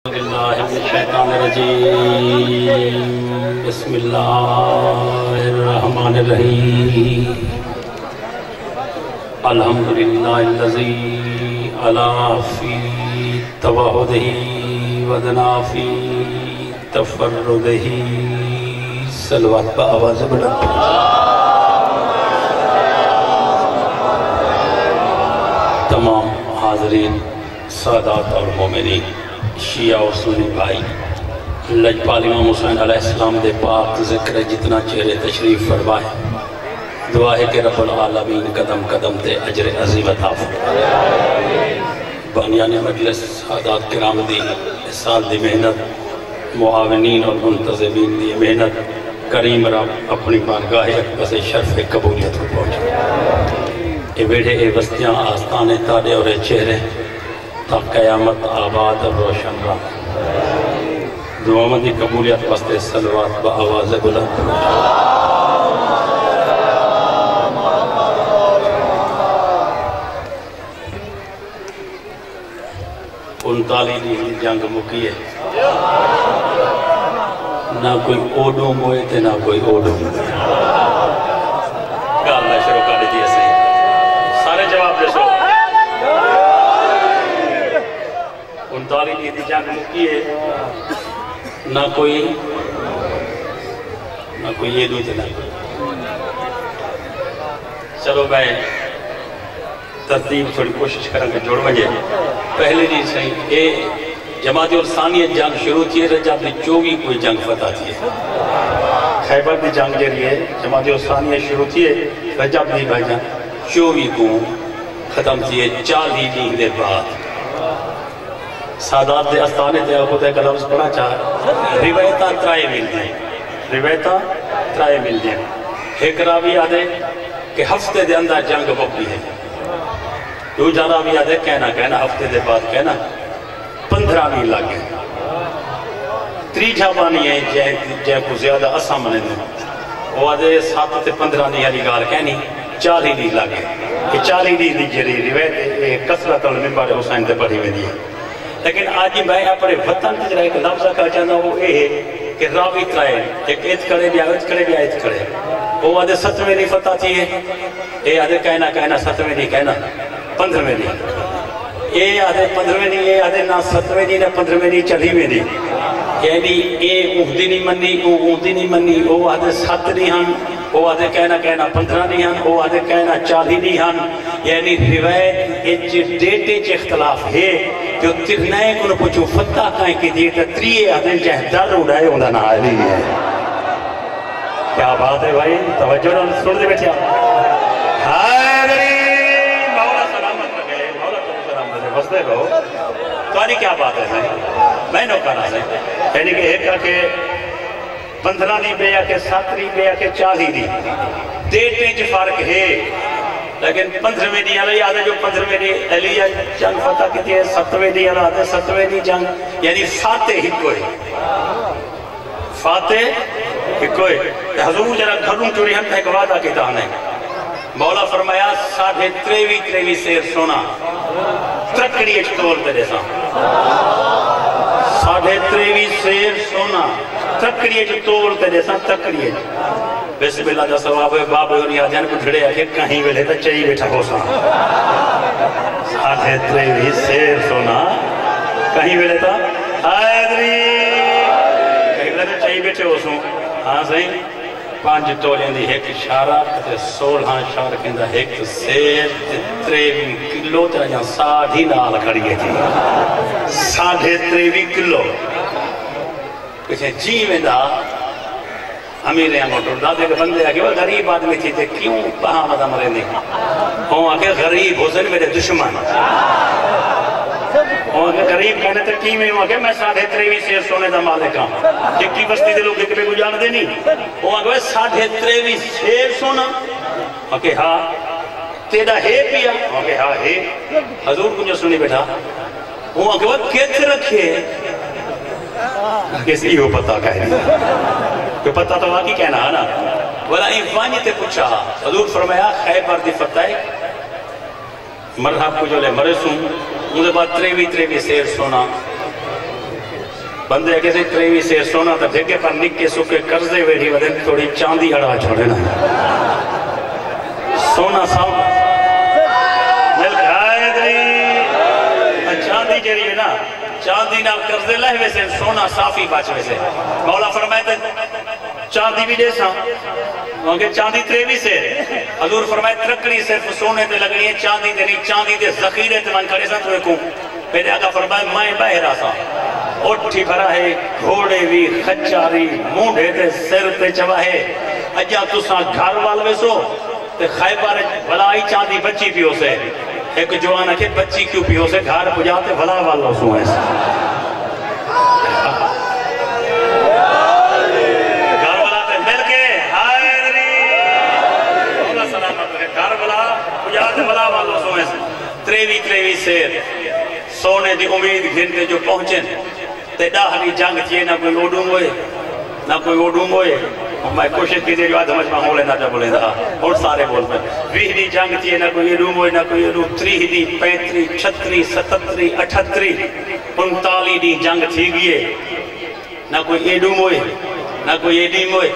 باللہ من الشیطان الرجیم بسم اللہ الرحمن الرحیم الحمدللہ الذی علا فی توحدہ ودنا فی تفردہ صلوات با آواز بلند تمام حاضرین سادات اور مومنین شیعہ اور سنی بھائی لجپال امام حسین علیہ السلام دے پاک ذکر جتنا چہرے تشریف فرمائے دعا ہے کہ رب العالمین قدم قدم تے اجر عظیم عطا فرمائے بانیان مجلس سادات کرام دی اس سال دی محنت معاونین اور منتظمین دی محنت کریم رب اپنی بارگاہ اقدس شرف قبولیت کو پہنچے اے بیڑے اے بستیاں آستانے تارے اور اے چہرے تا قیامت آباد اور روشن رہا دعا دی قبولیت واسطے صلوات با آواز بلند انتالی دی جنگ مکی ہے نہ کوئی اوڈو موئے تھے نہ کوئی اوڈو موئے کہ اللہ شروع کر دیجئے سے سارے جواب دے سو انتالی دی جنگ مکی ہے نہ کوئی یہ دو تھے نہ کوئی چلو میں ترتیب تھوڑی کوشش کریں کہ جوڑ بجے پہلے جی صحیح اے جماعت الثانیہ جنگ شروع تھی ہے رجب دی چوگی کوئی جنگ فتح تھی ہے خیبر دی جنگ جری ہے جماعت الثانیہ شروع تھی ہے رجب دی بھائی جان چوگی کو ختم تھی ہے 40 دن دے بعد سادات دے استانے دے خود ایک لفظ پڑھا چاہا روایتہ ترائے مل دیں روایتہ ترائے مل دیں ایک راوی آدھے کہ ہفتے دے اندر جنگ مکی ہے دو جانا بھی آدھے کہنا ہفتے دے بعد کہنا 15 میل لگے تری جھابانی ہے جے کو زیادہ اسا منے دوں وہ آدھے 7 تے 15 نہیں علی گال کہنی 40 نہیں لگے کہ 40 نہیں جری روایت کثرت المنبر حسین دے پڑھی میں دی لیکن آج میں اپنے وطن کی جرائے ایک لفظہ کہا چاہتا ہوں وہ یہ ہے کہ راوی ترائے ایک ایت کھڑے بھی آیت کھڑے بھی آیت کھڑے وہ آدھے 7ویں نہیں فتح تھی ہے اے آدھے کہنا 7ویں نہیں کہنا 15ویں نہیں اے آدھے 15ویں نہیں اے آدھے نہ 7ویں نہیں نہ 15ویں نہیں 40ویں نہیں یعنی اے اہدی نہیں منی او اہدی نہیں منی وہ آدھے 7 نہیں ہن وہ آدھے کہنا 15 نہیں ہن وہ آدھے کہنا 40 نہیں ہن یعنی روایت ایچ ڈیٹے چ اختلاف ہے جو ترنائے کو پوچھو فتح کہیں کی دیئے تریے آدھے جہاں در اڑائے ہوندہ نہ آئی ہے کیا بات ہے بھائی توجہ نہ سن دے بیٹھے حیدری مولا سلامت رکھے مولا سلامت رکھے بس دے گو توانی کیا بات ہے بھائی میں نو کہنا ہے یعنی کہ ایک رکھے 15 نہیں بے یا کہ 7 نہیں بے یا کہ 40 نہیں ڈیٹیں جو فرق ہے لیکن 15ویں دی علی آدھے جو 15ویں دی علیہ جنگ فتح کی تھی ہے 7ویں دی علی آدھے 7ویں دی جنگ یعنی فاتح ہی کوئی فاتح ہی کوئی حضور جنہ گھروں چوری ہم ایک وعدہ کی تانے مولا فرمایا 23 سیر سونا ترکڑی اچھتول تے دیسا 23 سیر سونا ترکڑی اچھتول تے دیسا ترکڑی بسم اللہ دا ثواب ہے باب اور آجان کو دھڑے آکے کہیں ویلے تا چاہی بیٹھا ہو سا 23 سیر سونا کہیں ویلے تا حیدری کہیں ویلے تا چاہی بیٹھے ہو سا ہاں صحیح 5 تولیں دی ایک شارہ 16 شارہ کہندہ ایک سیر 23 کلو تیرا جہاں 60 نال کھڑی گئی تھی 23 کلو کچھے جی میں دا امیر ہیں موٹر دادے کے بندے آگے وہ غریب آدمی تھی تھے کیوں پہاں مدہ مرے نہیں ہوں آگے غریب حسین میرے دشمن ہوں آگے غریب کہنے تھے کی میں ہوں آگے میں 23 سیر سونے دا مالک ہوں جکی بستی دے لوگ ایک بے کو جان دے نہیں ہوں آگے 23 سیر سونا آگے ہاں تیرا ہے پیا آگے ہاں ہے حضور کو جو سنی بیٹھا ہوں آگے وہ کیتھے رکھے کسی ہو پتہ کہنی کہ پتہ تو واقعی کہنا ہے نا وَلَا ایفانی تے پوچھا حضور فرمایا خیبر دی فتح مرحب کو جو لے مرسوں مجھے بعد 23 سیر سونا بندے کسی تریوی سے سونا تا جگہ پر نکے سکے قرضے ویٹھی ودن تھوڑی چاندی ہڑا چھوڑنا سونا صاحب ملک حیدری چاندی جری ہے نا چاندی نہ قرضے لہ ویسے سونا صافی بچ ویسے مولا فرمائے تھے چاندی بھی جیسا کیونکہ چاندی تریوی سے حضور فرمائے ترکڑی صرف سونے تے لگنی ہے چاندی تے نہیں چاندی تے ذخیرے تے من کھڑے سا تو ایکوں میرے آقا فرمائے میں بہرا سا اٹھی بھرا ہے گھوڑے بھی خچاری مونڈے تے سر تے چواہے اجا تو سا گھر والوے سو تے خیبار بلائی چاندی بچی پیو سے ایک جوانا کہ بچی کیوں پیو سے گھر پجاتے بلا والو سو ایسا گھر بلاتے مل کے حیدری اللہ سلامت رہے گھر بلا پجاتے بلا والو سو ایسا تریوی سیر سونے دی امید گھنتے جو پہنچیں تے ڈاہنی جنگ تھیے نہ کوئی اوڈوں ہوئے میں کوشش کی دے جو آدھ مجمع ہو لینا جب بولے دا اور سارے بول میں 20 دی جنگ تھیے نہ کوئی ایڈوں ہوئے نہ کوئی ایڈوں 30 دی 35 36 37 38 39 دی جنگ تھی گئے نہ کوئی ایڈوں ہوئے نہ کوئی ایڈیم ہوئے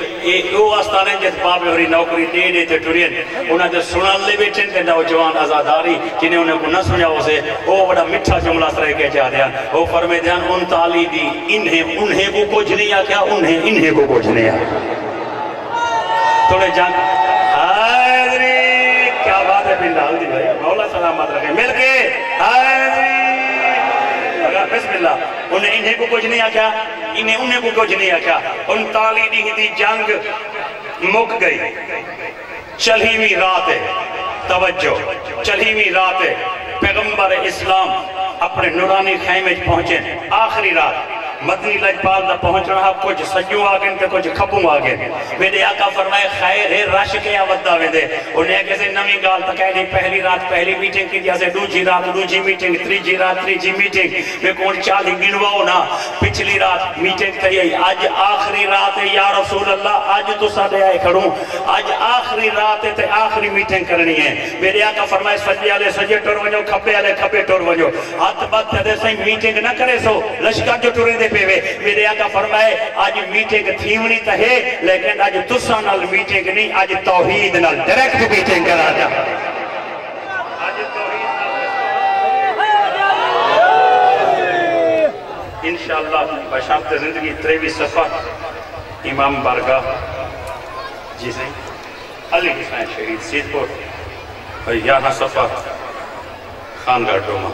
او آستانے جت بابے ہوری نوکری دے دے تے ٹورین انہاں جت سنان لے بیٹھیں تے نوجوان آزاداری جنہیں انہیں کو نہ سمجھا ہو سے وہ بڑا مٹھا جملہ سرے کے جا دیا وہ فرمے دیان 39 دی انہیں کو کچھ نہیں آکیا انہیں کو کچھ نہیں آکیا تھوڑے جان حیدری کیا بات ہے بن ڈال دی بھائی مولا سلامت رکھے مل کے حیدری بسم اللہ انہیں کو کچھ نہیں آکیا انہیں کو کچھ نہیں آکیا 39 دی جنگ مک گئی چلہیویں رات ہے توجہ چلہیویں رات ہے پیغمبر اسلام اپنے نورانی خیمے پہنچے آخری رات مدنی لجپال دا پہنچ رہا کچھ سجوں آگن تے کچھ کھپوں آگن میرے آقا فرمائے خیر ہے رش کے آودہ میں دے انہیں کیسے نمی گال تک ہے پہلی رات پہلی میٹنگ کی جیسے دوجی رات دوجی میٹنگ تریجی رات تریجی میٹنگ میں کون چاہی گنواؤ نا پچھلی رات میٹنگ تھی آج آخری رات ہے یا رسول اللہ آج تو سادے آئے کھڑوں آج آخری رات ہے تے آخری میٹنگ کرنی ہے میرے آقا فرمائے سجے آلے سجے ٹور ونجو کھپے آلے کھپے ٹور ونجو ہاتھ بات دے سائیں میٹنگ نہ کرے سو لشکر جو ٹورے دے پہ میرے آقا فرمائے آج میٹنگ تھیونی تا ہے لیکن آج تسا نال میٹنگ نہیں آج توحید نال ڈیریکٹ میٹنگ کرا جا آج توحید انشاءاللہ بشارت زندگی 23 صفحہ امام بارگاہ جی سے علی حسین شہید سیدپور اور 11 صفحہ خانگاہ ڈوما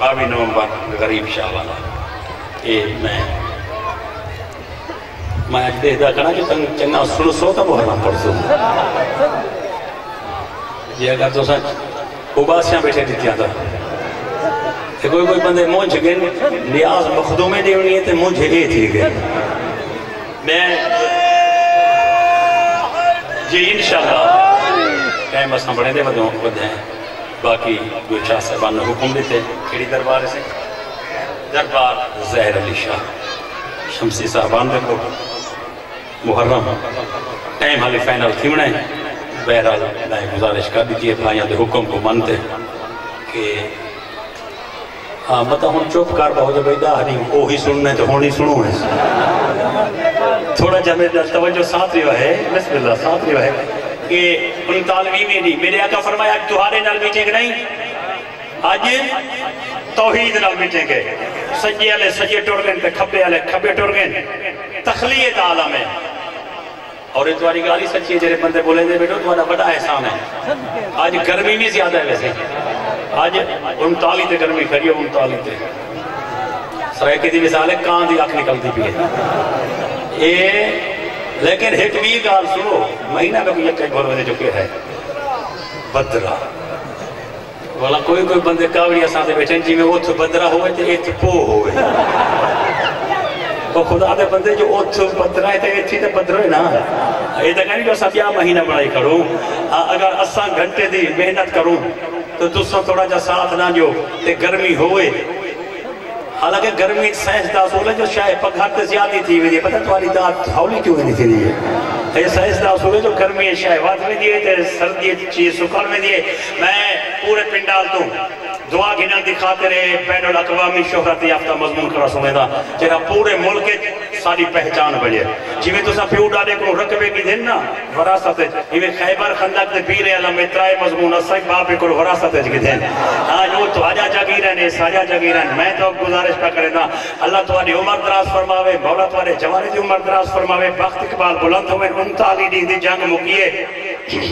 22 نومبر غریب شاہوانہ میں آج دے دا کرنا کہ تنگ چنگا سن سو تا محرم پڑھ سو یہ اگر تو سچ اباسیاں بیٹھے دیتیاں تھا کہ کوئی بندے مونجھ گئے نیاز مخدومے دیونی ہے تے مونجھ اے تھی گئے میں جی انشاءاللہ ٹائم اساں بڑھے دے ودے ہیں باقی جو شاہ صاحبان نے حکم دیتے کھڑی دربار سے دربار زہر علی شاہ شمسی صاحبان دیکھو محرم ٹائم حالی فینل تھیونے بہرحال میں گزارش کر دیتی ہے بھائیاں دے حکم کو مانتے کہ ہاں مطا ہم چوپ کار بہت جب ایدہ ہری اوہی سننے تو ہونی سنو ہے تھوڑا جب میرے توجہ ساتھ رہا ہے بسم اللہ ساتھ رہا ہے کہ 39 میں نہیں میرے آقا فرمایا آج تہارے نال میٹنگ نہیں آج توحید نال میٹنگ ہے سجے آلے سجے ٹور گئن تے کھبے آلے کھبے ٹور گئن تخلیت عالم ہے اور اتواری گالی سچی ہے جرے بندے بولے دے بیٹو تمہارا بڑا احسان ہے آج گرمی بھی زیادہ ہے ویسے آج 39 تے گرمی کھڑی ہے 39 تے سرائے دی مثال ہے کان دی آنکھ نکلتی بھی ہے لیکن ایک بھی گال سنو مہینہ میں کوئی یک بھولو دے چکے ہے بدرہ والا کوئی بندے کاوڑی اساں دے بیٹھیں جی میں اوتھ بدرہ ہوئے تے ایتھ پو ہوئے تو خدا دے بندے جو اوتھ بدرہ ہے تے ایتھی تے بدرہ ہے نا یہ تو کہنی جو اساں بیا مہینہ بڑھائی کروں اگر اساں گھنٹے دی محنت کروں تو دوسرا تھوڑا جا ساتھ نہ جو تے گرمی ہوئے حالانکہ گرمی ایک سائنس دا اصول ہے جو شاید پگھار تے زیادی تھی ہوئی ہے پتہ تواری دات ہولی کیوں نہیں تھی دیئے یہ سائنس دا اصول ہے جو گرمی ہے شاید وات میں دیئے تے سردی چیز سکھال میں دیئے میں پورے پنڈال تو دعا گھنن دی خاطر بین الاقوامی شہرت یافتہ مضمون کرا سمیدہ جہاں پورے ملک ساری پہچان بڑھے جی میں تو سا پیو ڈالے کو رقبے کی دن نا وراثت ہے یہ خیبر خندق دے پیر علم اترائے مضمون اسائی باپے کو وراثت ہے جی دن ہاں جو تو آجا جاگیرن ہے ساجا جاگیرن میں تو گزارش پہ کرے نا اللہ تمہاری عمر دراز فرماوے مولا تمہارے جوانے دی عمر دراز فرماوے بخت اقبال بلند ہوئے 39 دی جنگ مکیے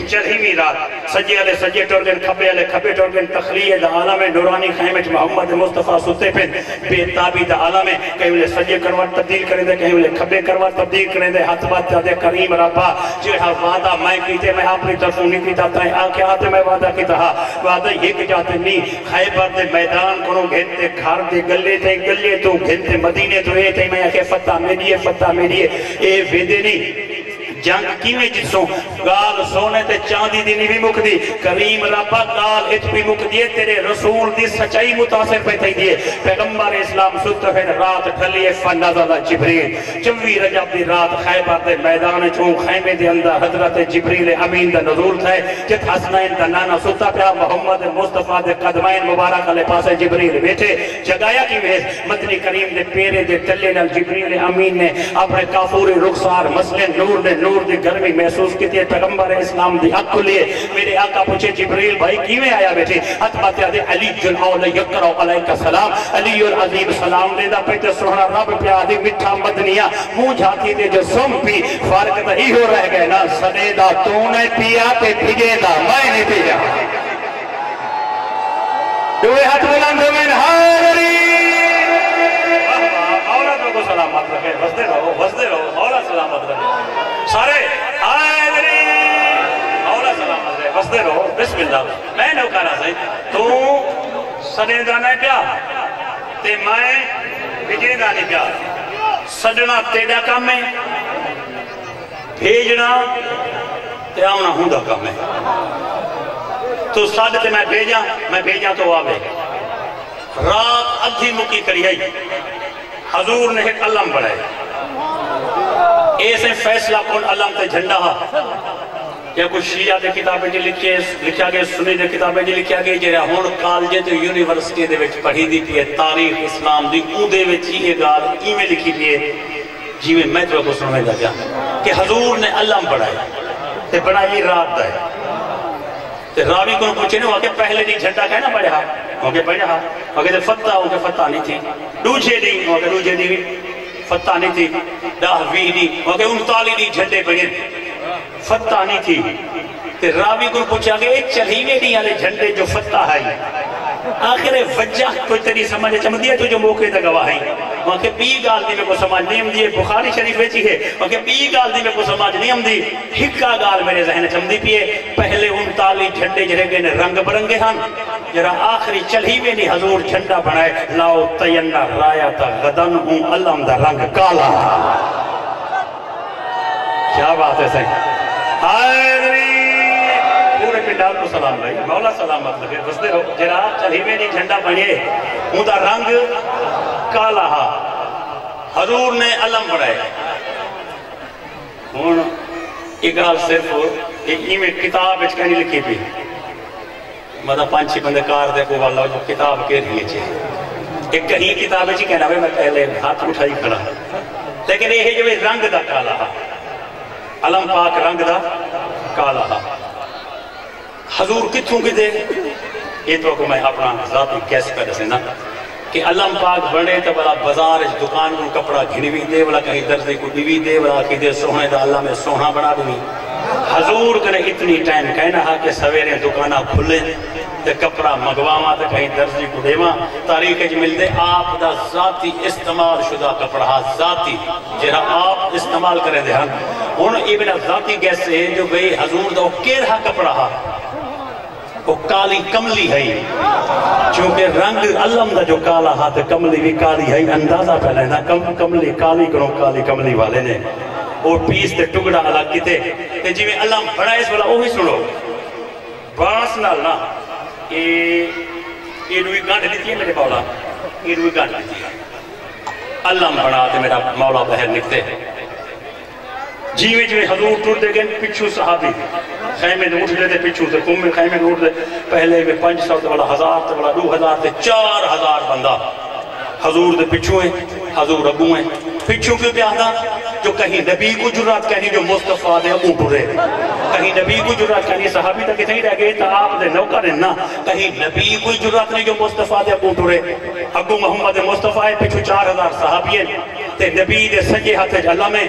چرہیویں رات سجے علیہ سجے ٹورگن کھبے علیہ کھبے ٹورگن تخلیہ دا عالم نورانی خیمت محمد مصطفیٰ ستے پہ بے تابی دا عالم کہیں لے سجے کروات تبدیل کریں دے کہیں لے کھبے کروات تبدیل کریں دے حت بات دے کریم ربا جو ہے وعدہ میں کیتے میں اپنی طرفونی کی جاتا ہے آنکھیں آتے میں وعدہ کی تہا وعدہ یہ کی جاتے نہیں خیبر دے میدان کنو گھنتے گھر دے گلے تو گھنتے مدینے تو اے تھے میں آکے فتح میری اے ویدے نہیں جنگ کیویں جسوں گال سونے تے چاندی دی نہیں بھی مک دی کریم ربا گال اچ بھی مک دیئے تیرے رسول دی سچائی متاثر پہ تھی دیئے پیغمبر اسلام ستفین رات ڈھلیے فنزل جبریل 24 رجب دی رات خیبر دے میدان چون خیمے دے اندر حضرت جبریل امین دا نزول تھے جت حسنین دا نانا ستا پیا محمد مصطفیٰ دے قدمین مبارک علیہ پاس جبریل بیٹھے جگایا کیویں مدنی کریم دے پیرے دے تلے نال جبریل امین نے اپنے کافور رخسار مسلم نور نے نور دی گرمی محسوس کی تھی پیغمبر اسلام دی حق کو لیے میرے آقا پوچھے جبریل بھائی کیویں آیا بیٹھے اتبات یادے علی جنعول یکرو علیہ السلام علی العظیم سلام دیدہ پیتے سوہنا رب پیادی مٹھا مدنیہ منہ جھاتی دے جو سم پی فارق نہیں ہو رہ گئے نا سنیدہ تو نے پیا تے بھگے دا میں نے پیا دوئے ہاتھ بلند من حاضری کو سلامت رکھے بستے رہو مولا سلامت رکھے سارے حاضری مولا سلامت رکھے بستے رہو بسم اللہ میں نے کہا رہا تو سنیدانے پیا تے میں بجیدانے پیا سڈنا تیڑا کام ہے بھیجنا تے آمنا ہوں دا کام ہے تو ساتھ تے میں بھیجا تو آوے رات ادھی مکی کری ہے حضور نے ایک علم بڑھائے ایسے فیصلہ کون علم تے جھنڈا یا کچھ شیعہ دے کتابیں جی لکھیا گئے سنی دے کتابیں جی لکھیا گئے جیرے ہون کالجے تے یونیورسٹی دے وچ پڑھی دی پیے تاریخ اسلام دی اون دے وچ یہ گال میں لکھی دیئے جی میں تو کو سنویں دا کیا کہ حضور نے علم بڑھائے تے بڑھائی رات دائے تے راوی کو پوچھے نا کہ پہلے دی جھنڈا کہنا پڑھا وہاں پڑھا وہاں فتح نہیں تھی دوجھے دی وہاں دوجھے دی فتح نہیں تھی 10-20 دی وہاں 39 دی جھنڈے پڑھے فتح نہیں تھی تے راوی کو پوچھا کہ ایک چلھیوے دی والے جھنڈے جو فتح ہے آخر وجہ کوئی تری سمجھے چمدیا تو جو موقع تک گواہ ہے وہاں کے پی گال دی میں کو سمجھ نہیں ہم دی بخاری شریف ویچی ہے وہاں کے پی گال دی میں کو سمجھ نہیں ہم دی ہکا گال میرے ذہن چمدی پیے پہلے 39 جھنڈے جرے گئے نے رنگ برنگے ہن جرا آخری چلھیوے نہیں حضور جھنڈا بنائے لاؤ تینہ رایتا غدن ہوں علم دا رنگ کالا کیا بات ہے سہی حاضری پورے پنڈال کو سلام بھائی مولا سلامت لگے بستے رہو جرا چلھیوے نہیں جھنڈا بنیے ہوں دا رنگ کالا حضور نے علم بڑھائے ہوں ایک گال صرف میں کتاب اچھ کہنی لکھی بھی مدہ 5-6 بندے کار دے کو واللہ جو کتاب کے رہی چھے ایک کہیں کتاب اچھ کہنا میں پہلے ہاتھ اٹھائی کھڑا لیکن یہ جو رنگ دا کالا علم پاک رنگ دا کالا حضور کتوں کی دے یہ تو کہ میں اپنا ذاتی کیس کر دسے نا کہ علم پاک بڑھے تو بڑا بازار اس دکان کو کپڑا گھنوی دے بڑا کہیں درزے کو دیوی دے بڑا کی دے سوہنے دا اللہ میں سوہنا بنا دونی حضور کنے اتنی ٹائم کہنا ہے کہ سویرے دکانہ کھلے تے کپڑا مگواما تے کہیں درزی کو دیما تاریخ اج مل دے آپ دا ذاتی استعمال شدہ کپڑا ذاتی جہاں آپ استعمال کریں دے ہن ابن ذاتی گیسے جو بھئی حضور دا کیرہا کپڑا وہ کالی کملی ہے چونکہ رنگ علم دا جو کالا ہاتھ کملی بھی کالی ہے اندازہ پہلے نا کملی کالی کروں کالی کملی والے نے اور پیس تے ٹکڑا الگ کیتے تے جی میں علم بڑا اس والا وہی سنو باس نال نا یہ دوئی گانٹ دیتی ہے میرے مولا یہ دوئی گانٹ دیتی ہے علم بڑا تے میرا مولا بہر نکتے جیویں جیویں حضور ٹر دے گئے پچھو صحابی خیمے دے اٹھ دے پچھو تے کم میں خیمے دے اٹھ دے پہلے میں 500 تے والا 1000 تے والا 2000 تے 4000 بندہ حضور دے پچھو ہیں حضور ابو ہیں پچھو کیوں پہ آدھا جو کہیں نبی کو جرات کہنی جو مصطفیٰ دے ابو ٹرے کہیں نبی کو جرات کہنی صحابی تک کتنی رہ گئے تا آپ دے نوکر ہیں نا کہیں نبی کو جرات نہیں جو مصطفیٰ دے ابو ٹرے ابو محمد مصطفیٰ ہے پچھو 4000 صحابی ہیں تے نبی دے سجے ہاتھ اللہ میں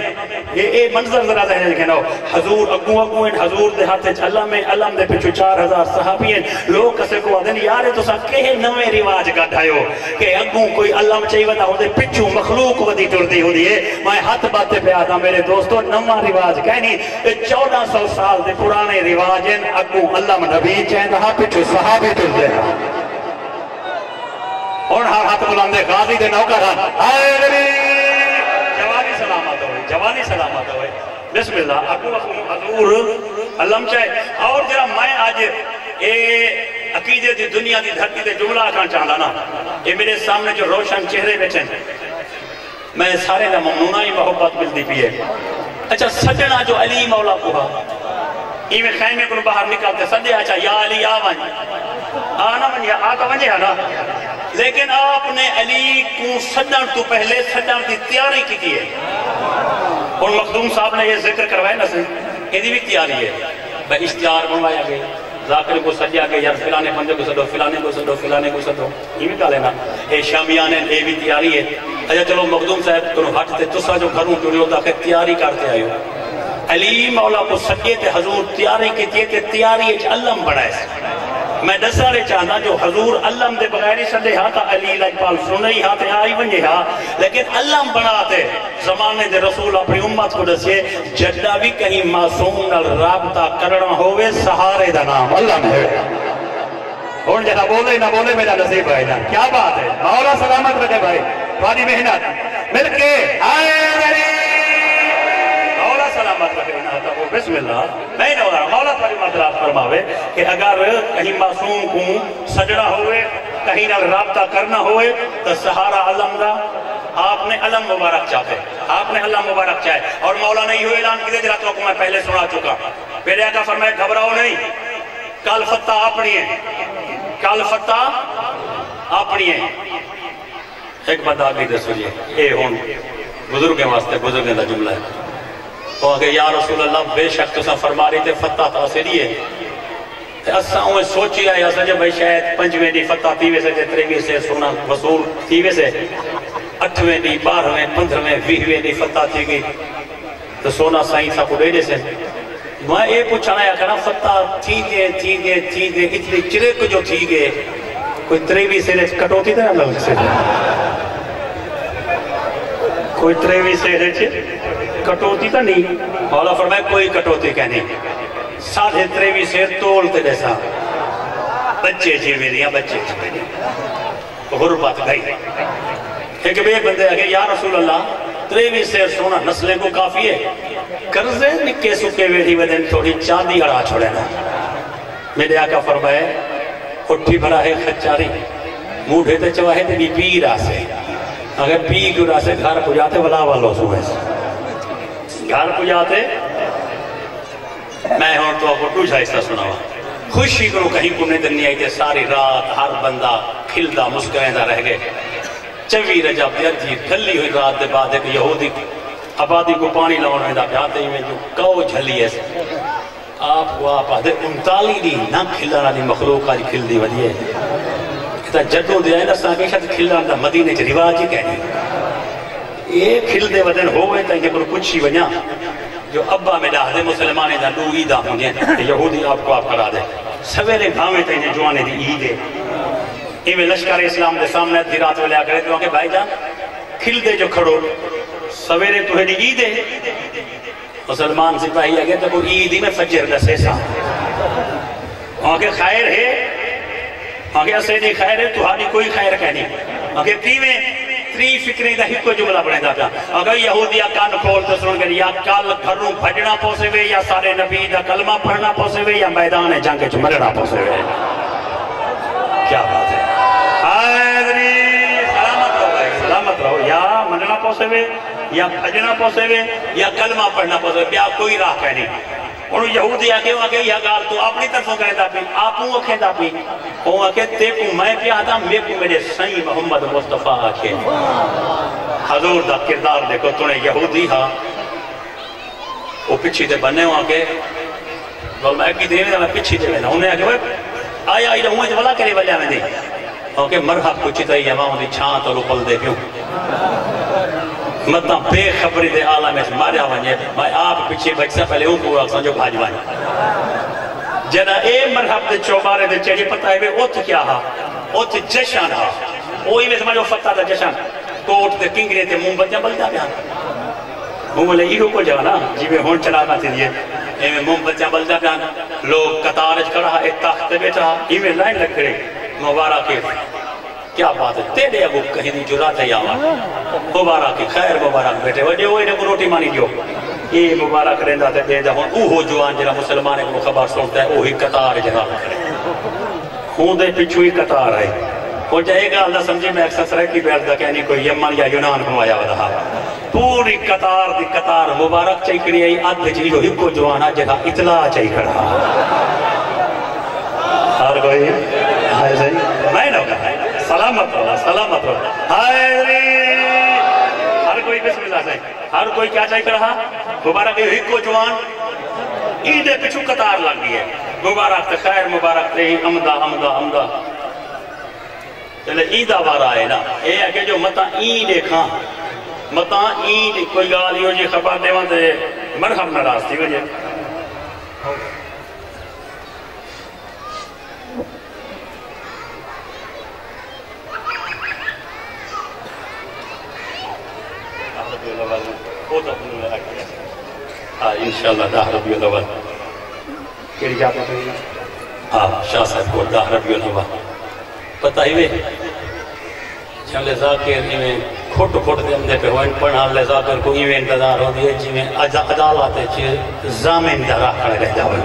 یہ منظر ذرا ذہن لکھنا ہو حضور اگو ہیں حضور دے ہاتھ اللہ میں علم دے پچھو 4000 صحابی ہیں لوگ کسے کو آدھیں یار تو سا کہے نوے رواج گھٹائیو کہ اگو کوئی علم چاہیے ودا ہو دے پچھو مخلوق ودی ٹردی ہو دیئے میں ہاتھ باتے پہ آتا میرے دوستو نوہ رواج کہنی 1400 سال دے پرانے رواج ہیں اگو علم نبی چاہیے ہاں پچھو صحابی ٹردے اور ہر ہاتھ بلاندے غازی دے نوکر آئے نبی جوانی سلامت ہوئے بسم اللہ اکو حضور علم چاہے اور جرا میں آج عقیدے دی دنیا دی دھرتی دے جملہ آکھاں چاہتا نا یہ میرے سامنے جو روشن چہرے بیٹھیں میں سارے دا ممنونہ ہی محبت ملتی پی ہے اچھا سجنہ جو علی مولا کوہا ایویں خیمے کو باہر نکالتے سجے اچھا یا علی آوان آنا من یا آتا ونجے آنا لیکن آپ نے علی کو سجن تو پہلے سجن دی تیاری کی تھی ہے اور مخدوم صاحب نے یہ ذکر کروائے نا یہ بھی تیاری ہے بھائی اشتہار بنوایا گئے ذاکر کو سجیا گئے یار فلانے بندے کو سدو فلانے کو سدو فلانے کو سدو یہ بھی کہا لینا اے شامیان ہے یہ بھی تیاری ہے اچھا چلو مخدوم صاحب تنہوں ہٹتے تسا جو گھروں کیوں نہیں ہوتا کہ تیاری کرتے آئے ہو علی مولا کو سجے تے حضور تیاری کی تھی تیاری علم بڑھائے میں دسارے چاہنا جو حضور علم دے بغیری سدے ہاں تا علی لجپال سنئی ہاں تے آئی بنجے ہاں لیکن علم بناتے زمانے دے رسول اپنی امت کو دسیے جدہ بھی کہیں معصوم نال رابطہ کرنا ہوئے سہارے دا نام علم ہے اور جہاں بولے نہ بولے میرا نصیب ہے نا کیا بات ہے مولا سلامت رکھے بھائی تھوڑی محنت مل کے آئے علی مولا سلامت رکھے بسم اللہ میں نے مولا تھوڑی مدرات فرماوے کہ اگر کہیں معصوم کو سجڑا ہوئے کہیں نہ رابطہ کرنا ہوئے تو سہارا علم دا آپ نے علم مبارک چاہتے آپ نے علم مبارک چاہے اور مولا نہیں ہوئے اعلان کی دے جراتوں کو میں پہلے سنا چکا پہلے آقا فرمائے گھبراؤ نہیں کل فتح اپنی ہے کل فتح اپنی ہے ایک بات آگے دے سوئیے اے ہون بزرگیں واسطے بزرگیں دا جملہ ہے وہ کہ یا رسول اللہ بے شک تو سا فرما رہی تھے فتح تاثری ہے اساں ہوئے سوچی آئے اساں جب بھائی شاید 5ویں دی فتح تیوے سے 23ویں سے سونا وصول تیوے سے 8ویں دی 12ویں 15ویں 20ویں دی فتح تھی گئی تو سونا سائیں سا کو ڈیڑے سے میں یہ پوچھنا ہے کہ فتح تھی گئے اتنی چرک جو تھی گئے کوئی 23ویں سے کٹوتی تھا اللہ سے کوئی 23ویں سے کٹوتی تھا نہیں مولا فرمائے کوئی کٹوتی کہنی 23.5 سے تولتے جیسا بچے جیوے دیا بچے غربت گئی ایک بے بندے آگے یا رسول اللہ 23 سے سونا نسلیں کو کافی ہے کرزے نکے سکے ویڈی ودن تھوڑی چاندی اڑا چھوڑے نا میرے آقا فرمائے اٹھی بھرا ہے خچاری موڑے تے چواہے تے بھی پی راسے اگر پی کیوں راسے گھر کو جاتے ولا والو سوئے گھر کو جاتے میں ہوں تو آپ کو ٹوچھا اس طرح سنا ہوا خوشی کرو کہیں کو ندر نہیں آئی تھے ساری رات ہر بندہ کھلدا مسکرائندہ رہ گئے چوی رجب دیا جی کھلی ہوئی رات دے بعد ایک یہودی آبادی کو پانی لاؤن میں دا پیاتے ہی میں جو کو جھلی ہے آپ کو آپ آدھے 39 دی نہ کھلانا دی مخلوق آج کھل دی ودی ہے اتنا جدوں دیا ہے نا ساکے شاید کھلانا دا مدینے چھ رواج ہی کہنی یہ کھل دے ودن ہوئے تا انجھے پر کچھ ہی بنیا جو ابا میں دا دے مسلمانے دا دو عیدہ ہوں جائیں یہودی آپ کو آپ کرا دے سویرے گھامے تا انجھے جوانے دی عید ہے ایویں لشکر اسلام دے سامنے دی رات والے آ کرے تو کہ بھائی جان کھل دے جو کھڑو سویرے تو ہے دی عید ہے مسلمان سپاہی آگے تو کوئی عید ہی میں فجر دسے سا وہاں کے خیر ہے وہاں کے اسیدی خیر ہے تو ہاری کوئی خیر کہنی وہاں کے تیویں تری فکریں دا ہی کو جملہ بڑھیں دا اگر یہودیہ کان کھول تو سنوں گے یا کال گھروں بھجنا پوسے ہوئے یا سارے نبی دا کلمہ پڑھنا پوسے ہوئے یا میدان جنگ چ مرنا پوسے ہوئے کیا بات ہے حیدری سلامت رہو یا مرنا پوسے ہوئے یا بھجنا پوسے وے یا کلمہ پڑھنا پوسے بیا کوئی راہ کہہ نہیں انہوں یہودی آکے وہ آکے یا گال تو اپنی طرفوں کہتا پی آپوں کہتا پی وہ آکے تیکو میں پیادا میں کو میرے سائیں محمد مصطفیٰ آکے حضور دا کردار دیکھو تونے یہودی ہاں وہ پچھی دے بننے ہوں آکے میں کی دیوے میں پچھی دے لینا انہیں آکے آیا آئی رہوں ہے ولا کرے وجہ میں دی اوکے مرحب کچھ تائی یماؤں دی چھان تو رپل دے پیوں مطلب بے خبری دے عالم میں ماریا ونجے میں آپ پیچھے بچ سے پہلے پورا سمجھو بھاج وائیں جنا اے مرحب دے چوبارے دے چڑی پتہ ہے اوت کیا ہا اوت جشن ہا اوہی میں سمجھو فتح دا جشن کوٹ دے کنگرے تے مومبتیاں بلدہ بیان مومبلے ایرو کو جانا جی میں ہون چلانا تھی دیئے اے میں مومبتیاں بلدہ بیان لوگ قطارج کڑا ایک تاخت بیٹھا ای میں لائن لگ کرے مبارک کیا بات ہے تیرے ابو کہیں دی جرات ہے یہاں مبارک خیر مبارک بیٹے وجہ وہ انہیں کو روٹی مانی دیو یہ مبارک رہندہ تے دے دا ہون اوہو جوان جنہ مسلمانے کو خبر سنتا ہے اوہی قطار جنہ کرے ہون دے پچھوئی قطار ہے وہ جائے گا اللہ سمجھے میں اکسس رہ کی بیعت دا کہنی کوئی یمن یا یونان کو آیا رہا پوری قطار دی قطار مبارک چاہی کری آئی آدھ جی جو ہکو جوانا جگہ اطلاع چاہی کرا ہر کوئی ہائے صحیح میں نہ کہا سلامت رہا ہائے ہر کوئی بسم اللہ صحیح ہر کوئی کیا چاہی کرا مبارک ہکو جوان عیدے پچھو قطار لگ گئی ہے مبارک تے خیر مبارک تے امدہ امدہ امدہ چلے عیدہ بارا ہے نا اے ہے کہ جو مطا عید کھاں مطا عید کوئی گالیوں جی خبر دے وہاں تے مرحب نراز تھی وجہ انشاءاللہ داہ ربیع الاول کیڑی جاتا ہے ہاں شاہ صاحب کو داہ ربیع الاول پتہ ہی وے جب لے ذاکر میں کھوٹ دے اندے پہ ہوئن پڑھا لے ذاکر کو ہی میں انتظار ہو دیئے جی میں عدالات ہے زامن درہ کھڑے رہ جاوے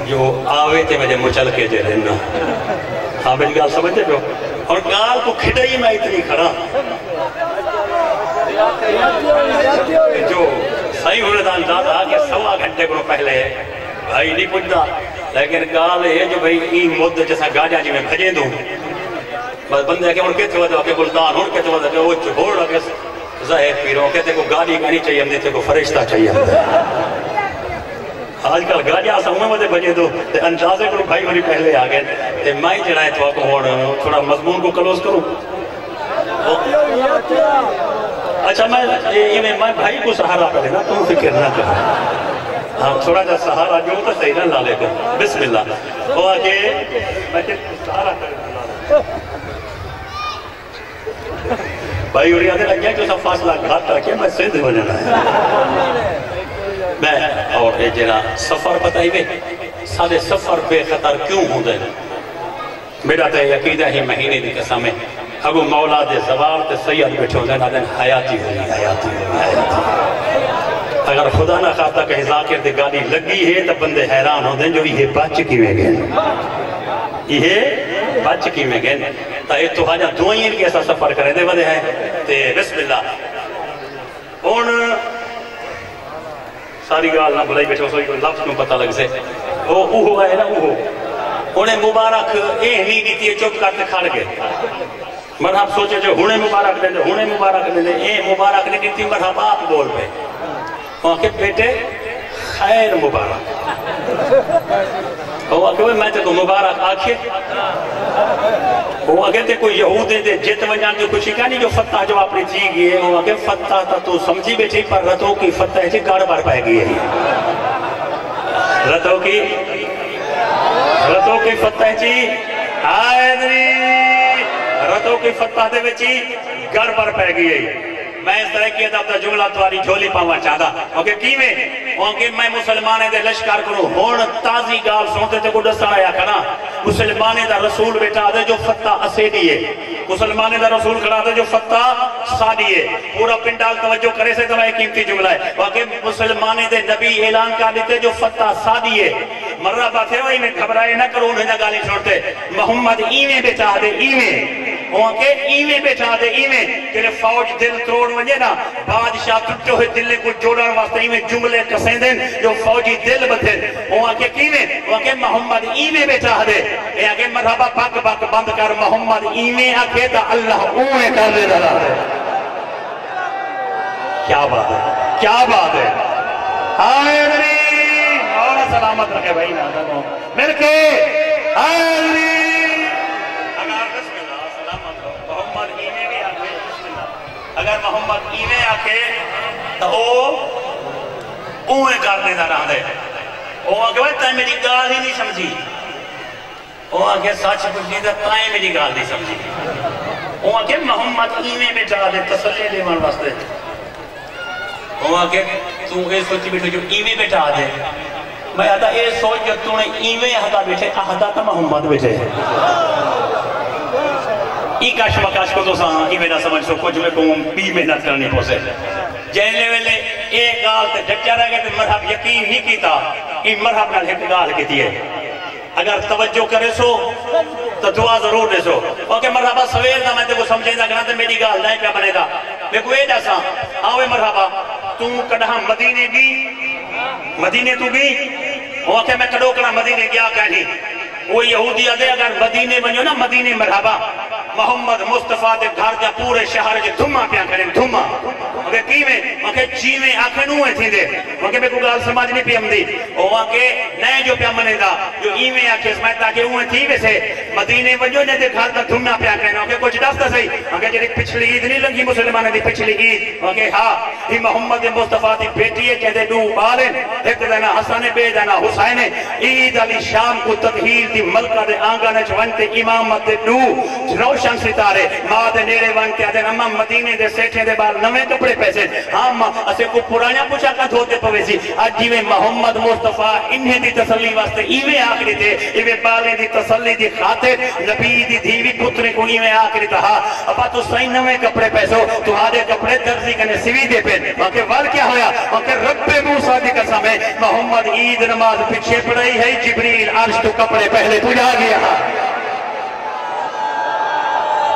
جو آوے تے مجھے مچل کے جے رہنا ہاں میری گال سمجھتے پہ اور گال کو کھڑائی میں اتنی کھڑا جو صحیح ہونے دا انداز آگے سوا گھنٹے کو پہلے بھائی نہیں پوچھتا لیکن گال ہے جو بھائی این مدد جیسا گاجا جی میں بھجے دوں بس بندے کہ ان کہتے ہوئے کہ گلدان ان کہتے ہوئے کہ وہ چھوڑ لگے ظاہر پیروں کہتے کو گالی نہیں چاہیے ہم دیتے کو فرشتہ چاہیے ہم آج کل گاجا سامنے مدد بھجے دوں تے اندازے کو بھائی ہوئی پہلے آگئے تے میں جنائے تو آپ کو تھوڑا مضمون کو کلوز کروں اچھا میں بھائی کو سہارا پہلے نا تم فکر نہ کرو ہاں تھوڑا جا سہارا جو تو صحیح نہ لے کو بسم اللہ وہ آگے میں سہارا کرے بھائی اور یادے لگ گیا کہ سب فاصلہ گھاتا کیا میں سندھ بننا ہے میں اور اے جنا سفر بتائی بے سارے سفر بے خطر کیوں ہوں دے میرا تے یقیدہ ہی مہینے دی قسم ہے اگو مولا دے زوار تے سید بیٹھے ہوندے نا دن حیاتی ہوئی اگر خدا نہ خواہتا کہ ذاکر دے گالی لگی ہے تو بندے حیران ہوندے جو یہ بچ کی میں گئے یہ بچ کی میں گئے تا یہ تو آجا دعائیں کی ایسا سفر کرے دے ودے ہیں تے بسم اللہ ان ساری گال نہ بلائی بیٹھے ہو کوئی لفظ میں پتہ لگ سے اوہو ہے نا اوہو انہیں مبارک نہیں دیتی ہے چپ کرتے کھڑ گئے مرحب سوچے جو ہونے مبارک دے ہونے مبارک دے مبارک نہیں دیتی مرحب آپ بول پہ وہاں کے بیٹے خیر مبارک وہ کہ میں تے کو مبارک آکھے وہ اگر تے کوئی یہودے دے جت ونجان جو خوشی کہانی جو فتح جو اپنی تھی گئی ہے وہ اگر فتح تا تو سمجھی بیٹھی پر رتوں کی فتح ہے گاڑ بار پائے گئی ہے رتوں کی فتح جی آئے رتوں کی فتح دے وچی گڑ پر پہ گئی ہے میں اس طرح کی ادب دا جملہ تواری جھولی پاوا چاہتا اوکے کی میں مسلمانے دے لشکار کروں ہون تازی گال سنتے تے کو دستا رہا کرا مسلمانے دا رسول بیٹا دے جو فتح اسے دیئے مسلمانے دا رسول کھڑا دے جو فتح سا دیئے پورا پنڈال توجہ کرے سے تمہیں قیمتی جملہ ہے واقعی مسلمانے دے نبی اعلان کر دیتے جو فتح سا دیئے مرہ بات ہے وہی میں گھبرائے نہ کروں انہیں گالی چھوڑتے محمد ایمیں بیٹا دے ایمیں وہاں کے ایویں بیٹھا دے ایویں کہ فوج دل توڑ ونجے نا بادشاہ ٹٹو ہوئے دل کو جوڑن واسطے ایویں جملے کسیں دیں جو فوجی دل بدھن وہاں کے کیویں وہاں کے محمد ایویں بیٹھا دے یہاں کے مرحبا پاک پاک بند کر محمد ایویں آکے تا اللہ اویں کر دے رہا ہے کیا بات ہے کیا بات ہے آئے علی مولا سلامت رکھے بھائی نہ مل کے آئے علی اگر محمد ایویں آکے تو اوہیں کرنے دا رہا دے وہ آگے بھائی تائیں میری گال ہی نہیں سمجھی وہ آگے سچ پوچھنی دا تائیں میری گال نہیں سمجھی وہ آگے محمد ایویں بیٹھا دے تسلی دے من واسطے وہ آگے تو اے سوچی بیٹھو جو ایویں بیٹھا دے میں آدھا اے سوچ جو تو نے ایویں آدھا بیٹھے آدھا تا محمد بیٹھے ای کاش مکاش کو تو ساں ایویں نہ سمجھ سو کچھ میں کہوں بھی محنت کرنی پوسے جہنے ویلے ایک گال تے ڈچا رہ گئے تے مرحب یقین نہیں کیتا ای مرحب نال ایک گال کی دیئے اگر توجہ کرے سو تو دعا ضرور دے سو اوکے مرحبا سویر دا میں تے وہ سمجھے دا گنا تے میری گال نہیں پہ بنے دا میں کوئی دا ساں آوے مرحبا تو کڑھا مدینے گی مدینے تو گی اوکے میں کڑو کڑا مدینے گیا کہنی وہ یہودی آدھے اگر مدینے بنیو نا مدینے مرحبا محمد مصطفیٰ دے گھر جا پورے شہر جے دھما پیاں کریں دھما مگر کیویں مگر چیویں آنکھیں نویں تھی دے مگر میں کو گال سمجھ نہیں پیم دی وہاں کے نئے جو پیاں منے دا جو ایویں آنکھیں سمجھتا کہ اویں تھی ویسے مدینے بنیو نے دے گھر جا دھما پیاں کریں مگر کچھ دستا صحیح مگر جنہیں پچھلی عید نہیں لگی مسلمانہ دی پچھلی عید مگر ہاں یہ محمد مصطفیٰ دی بیٹی ہے جہدے دو بالن ایک دینا حسن بے دینا حسین عید علی شام کو تدہیر دی ملکہ دے آنگانے چونتے امامت دے دو روشن ستارے ماں دے نیرے وانتے آدھے امام مدینے دے سیٹھیں دے بار نویں کپڑے پیسے ہاں ماں اسے کو پرانیا پوچھا کا دھوتے پویسی آج جیویں محمد مصطفیٰ انہیں دی تسلی واسطے ایویں آکری تھے ایویں بالیں دی تسلی دی خاطر نبی دی دھیوی پترے کو ایویں آکری تھا ابا تو صحیح نویں کپڑے پیسو تو آدھے کپڑے درزی کنے سوی دے پہ واقع وال کیا ہویا واقع رب موسیٰ دی قسم ہے محمد عید نماز پچھے پڑھائی ہے جبریل عرش تو کپڑے پہلے تو جا گیا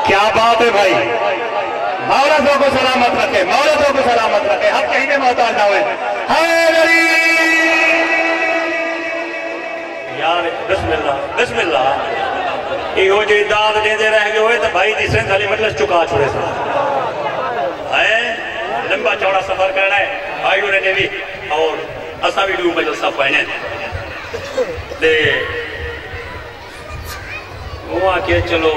کیا بات ہے بھائی مولا تو کو سلامت رکھے مولا تو کو سلامت رکھے ہم کہیں میں محتاج نہ ہوئے حیدری یار بسم اللہ یہ ہو جو داد دے دے رہ گئے ہوئے تو بھائی دی سنس علی مجلس چکا چھوڑے سا لمبا چوڑا سفر کرنا ہے بھائی انہیں نے بھی اور اسا بھی دو مجلس سب پہنے دے وہ آکے چلو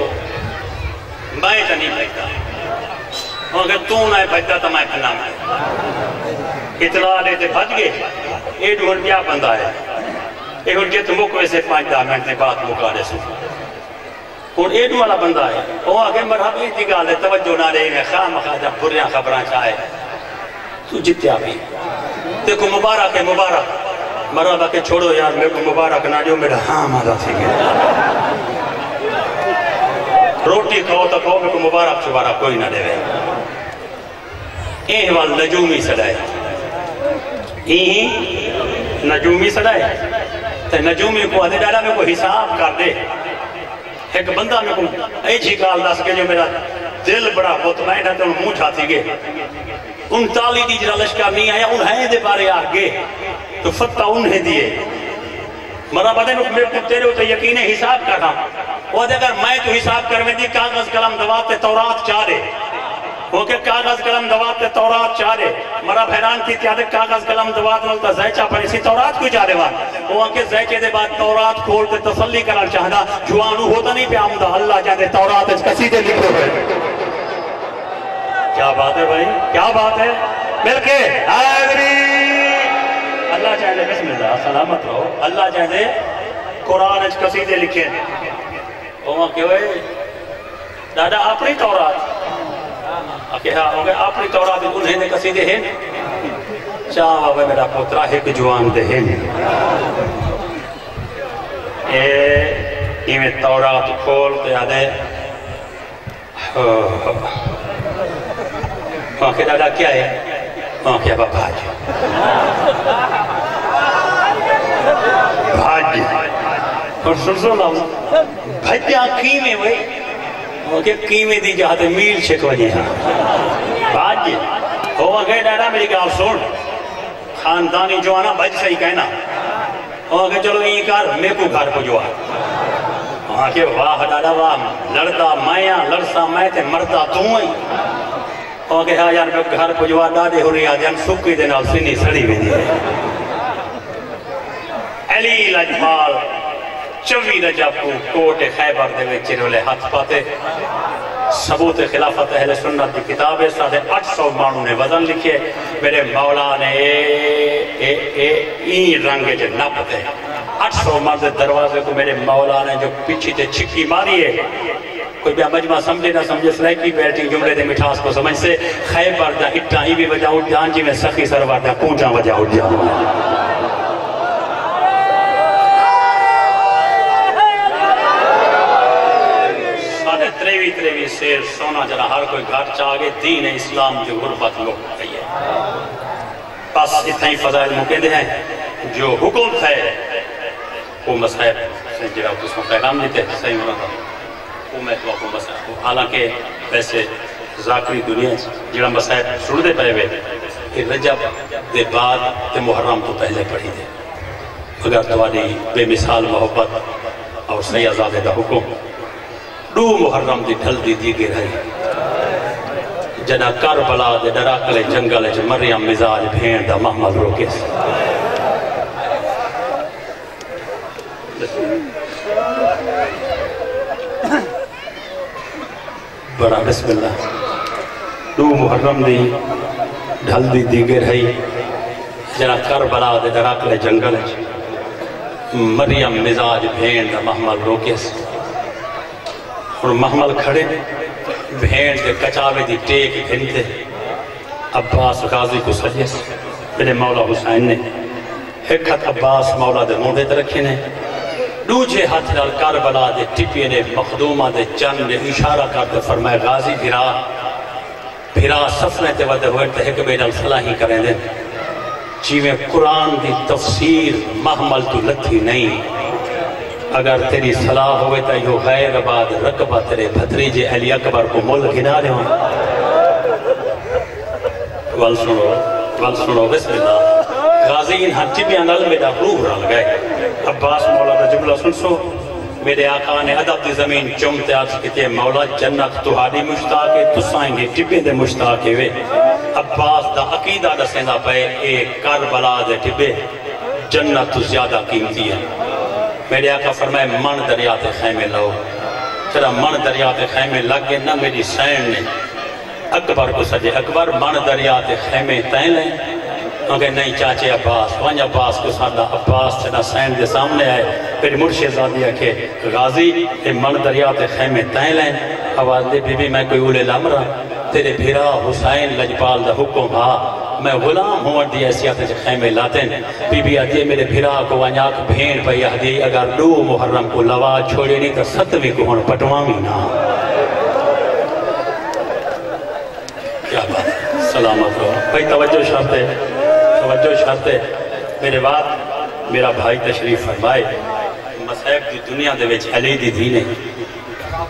میں تو نہیں بھجتا اگر تو نہ بھجتا تو میں پھنا میں اطلاع لیتے بھج گئے ایڈ روپیہ بندہ ہے ایک روپیہ تو مکوے سے 5-10 منٹ نے بات مکانے سو اور ایڈ والا بندہ ہے وہ آگے مرحب ایک گال ہے توجہ نہ رہے ہیں خواہ مخواہ جب بریاں خبران چاہے تو جتیا بھی دیکھو مبارک ہے مبارک مرحبا کہ چھوڑو یار میرے کو مبارک نہ جو میرا ہاں مادا تھی گیا روٹی کھاؤ تو کھاؤ میں کو مبارک شبارہ کوئی نہ دے وے اے وال نجومی سڑائے نجومی سڑائے تے نجومی کو آدھے ڈالا میں کو حساب کر دے ایک بندہ میں کو ایچ ہی کال دس کے جو میرا دل بڑا مطمئن ہے تو انہوں منہ چھاتی گے 39 دی جرا لشکر نہیں آیا انہیں دے بارے آگے تو فتح انہیں دیئے مرا بدے میں تیرے ہوتے یقین حساب کرنا وہ اگر میں تو حساب کر میں دی کاغذ قلم دوات تورات چاہ دے وہ کہ کاغذ قلم دوات تورات چاہ دے مرا بحران کی تیادے کاغذ قلم دوات ملتا زیچہ پر اسی تورات کو چاہ دے وہاں وہ کہ زیچے دے بعد تورات کھولتے تسلی کرنا چاہنا جوانو ہوتا نہیں پہ آمدہ اللہ چاہتے تورات اس کسی دے لکھو ہے کیا بات ہے بھائی کیا بات ہے مل کے حیدری اللہ چاہتے بسم اللہ سلامت رہو اللہ چاہتے قرآن اچھ قصیدے لکھیں وہاں کہ ہوئے دادا اپنی تورات ہاں اپنی تورات انہیں نے قصیدے ہیں چاہ بابا میرا پترہ ایک جوان دے ہیں یہ تورات کھول کے آدھے وہاں کہ دادا کیا ہے وہاں کہ ابا بھاج بھاج اور سن سو لاؤں بھجیاں کی میں وہی کہ کیویں دی جاتے میل چھک وجہ ہاں بات جی ہو گئے ڈاڈا میری گال سن خاندانی جو آنا بچ صحیح کہنا ہو گئے چلو یہ کار میں کو گھر کو جو آ کہ واہ ڈاڈا واہ لڑتا میں لڑسا میں تے مرتا تو ہی ہو گئے ہاں یار میں گھر کو جو ڈاڈے ہو رہی آجان سکھی دے نال سنی سڑی بھی دی ہے علی لجپال 24 رجب کو کوٹ خیبر دے وچ چرولے ہاتھ پاتے ثبوت خلافت اہل سنت کی کتاب ہے 850 مانوں نے وزن لکھے میرے مولا نے این رنگ جو نپتے 800 مرد دروازے کو میرے مولا نے جو پیچھے تے چھکی ماری ہے کوئی بیا مجمع سمجھے نہ سمجھے سلیکی بیٹی جملے دے مٹھاس کو سمجھ سے خیبر دا اٹھا ہی بھی وجہ اٹھ جان جی میں سخی سروار دا کونجا وجہ اٹھ جان تریوی سیر سونا جنا ہر کوئی گھر چاہے دین اسلام جو غربت لوگ گئی ہے بس اتنا ہی فضائل مکندے ہیں جو حکم تھے وہ مسائب سے جڑا اس میں پیغام دیتے صحیح ہونا تھا وہ میں تو آپ مسائب حالانکہ ویسے ذاکری دنیا جڑا مسائب سن دے پہے ہوئے کہ رجب دے بعد تے محرم تو پہلے پڑھی دے اگر توانی بے مثال محبت اور صحیح آزادے دا حکم دو محرم دی ڈھل دی دیگر ہے جنا کربلا دے ڈراکلے جنگل جو مریم مزاج بھین دا محمد روکے سے بڑا بسم اللہ دو محرم دی ڈھل دی دیگر ہے جنا کربلا دے ڈراکلے جنگل جو مریم مزاج بھین دا محمد روکے سے اور محمل کھڑے بھین دے کچاوے دی ٹیک گھنتے عباس غازی کو سجیس میرے مولا حسین نے ایک ہاتھ عباس مولا دے موڑے تے رکھے نے دوجے ہاتھ نال کربلا دے ٹپیے نے مخدومہ دے چند نے اشارہ کرتے فرمائے غازی بھرا سفنے تے ودے ہوئے تے ایک بیڈال صلاحی کریں دے چیویں قرآن دی تفسیر محمل تو لتھی نہیں اگر تیری صلاح ہوئے تا یو غیر بعد رقبہ تیرے بھتریجے علی اکبر کو مل گھنا رہے ہوں وال سنو بسم اللہ غازین ہر چپیاں نل میرا روح رل گئے عباس مولا دا جملہ سن سو میرے آقا نے عدب دی زمین چمتے آج کہتے مولا جنت تہاڈی مشتاق ہے تسائیں گے ٹپے دے مشتاق ہے عباس دا عقیدہ دسیندہ پہ ایک کربلا دے ٹپے جنت تو زیادہ قیمتی ہے میرے آقا فرمائے من دریات خیمے لاؤ چرا من دریات خیمے لگ گئے نہ میری سین نے اکبر کو سجے اکبر من دریات خیمے تین لیں کیونکہ نہیں چاچے عباس وانج عباس کو سادہ عباس چنا سین دے سامنے آئے پھر مرشد زادیہ کے غازی من دریات خیمے تین لیں آواز دے بی بی میں کوئی اولے لامرہ تیرے بھیرا حسین لجپال دا حکم ہاں میں غلام ہوں دی ایسیات جو خیمے لاتے ہیں بی بی آدھی میرے بھیرا کو وانیاک بھین پہ یہدی اگر دو محرم کو لوا چھوڑے نہیں تو ستویں کو ہون پٹوامی نا کیا بات ہے سلامت ہو بھائی توجہ شرط ہے میرے بعد میرا بھائی تشریف فرمائے مسائب دی دنیا دے وچ علی دی دینے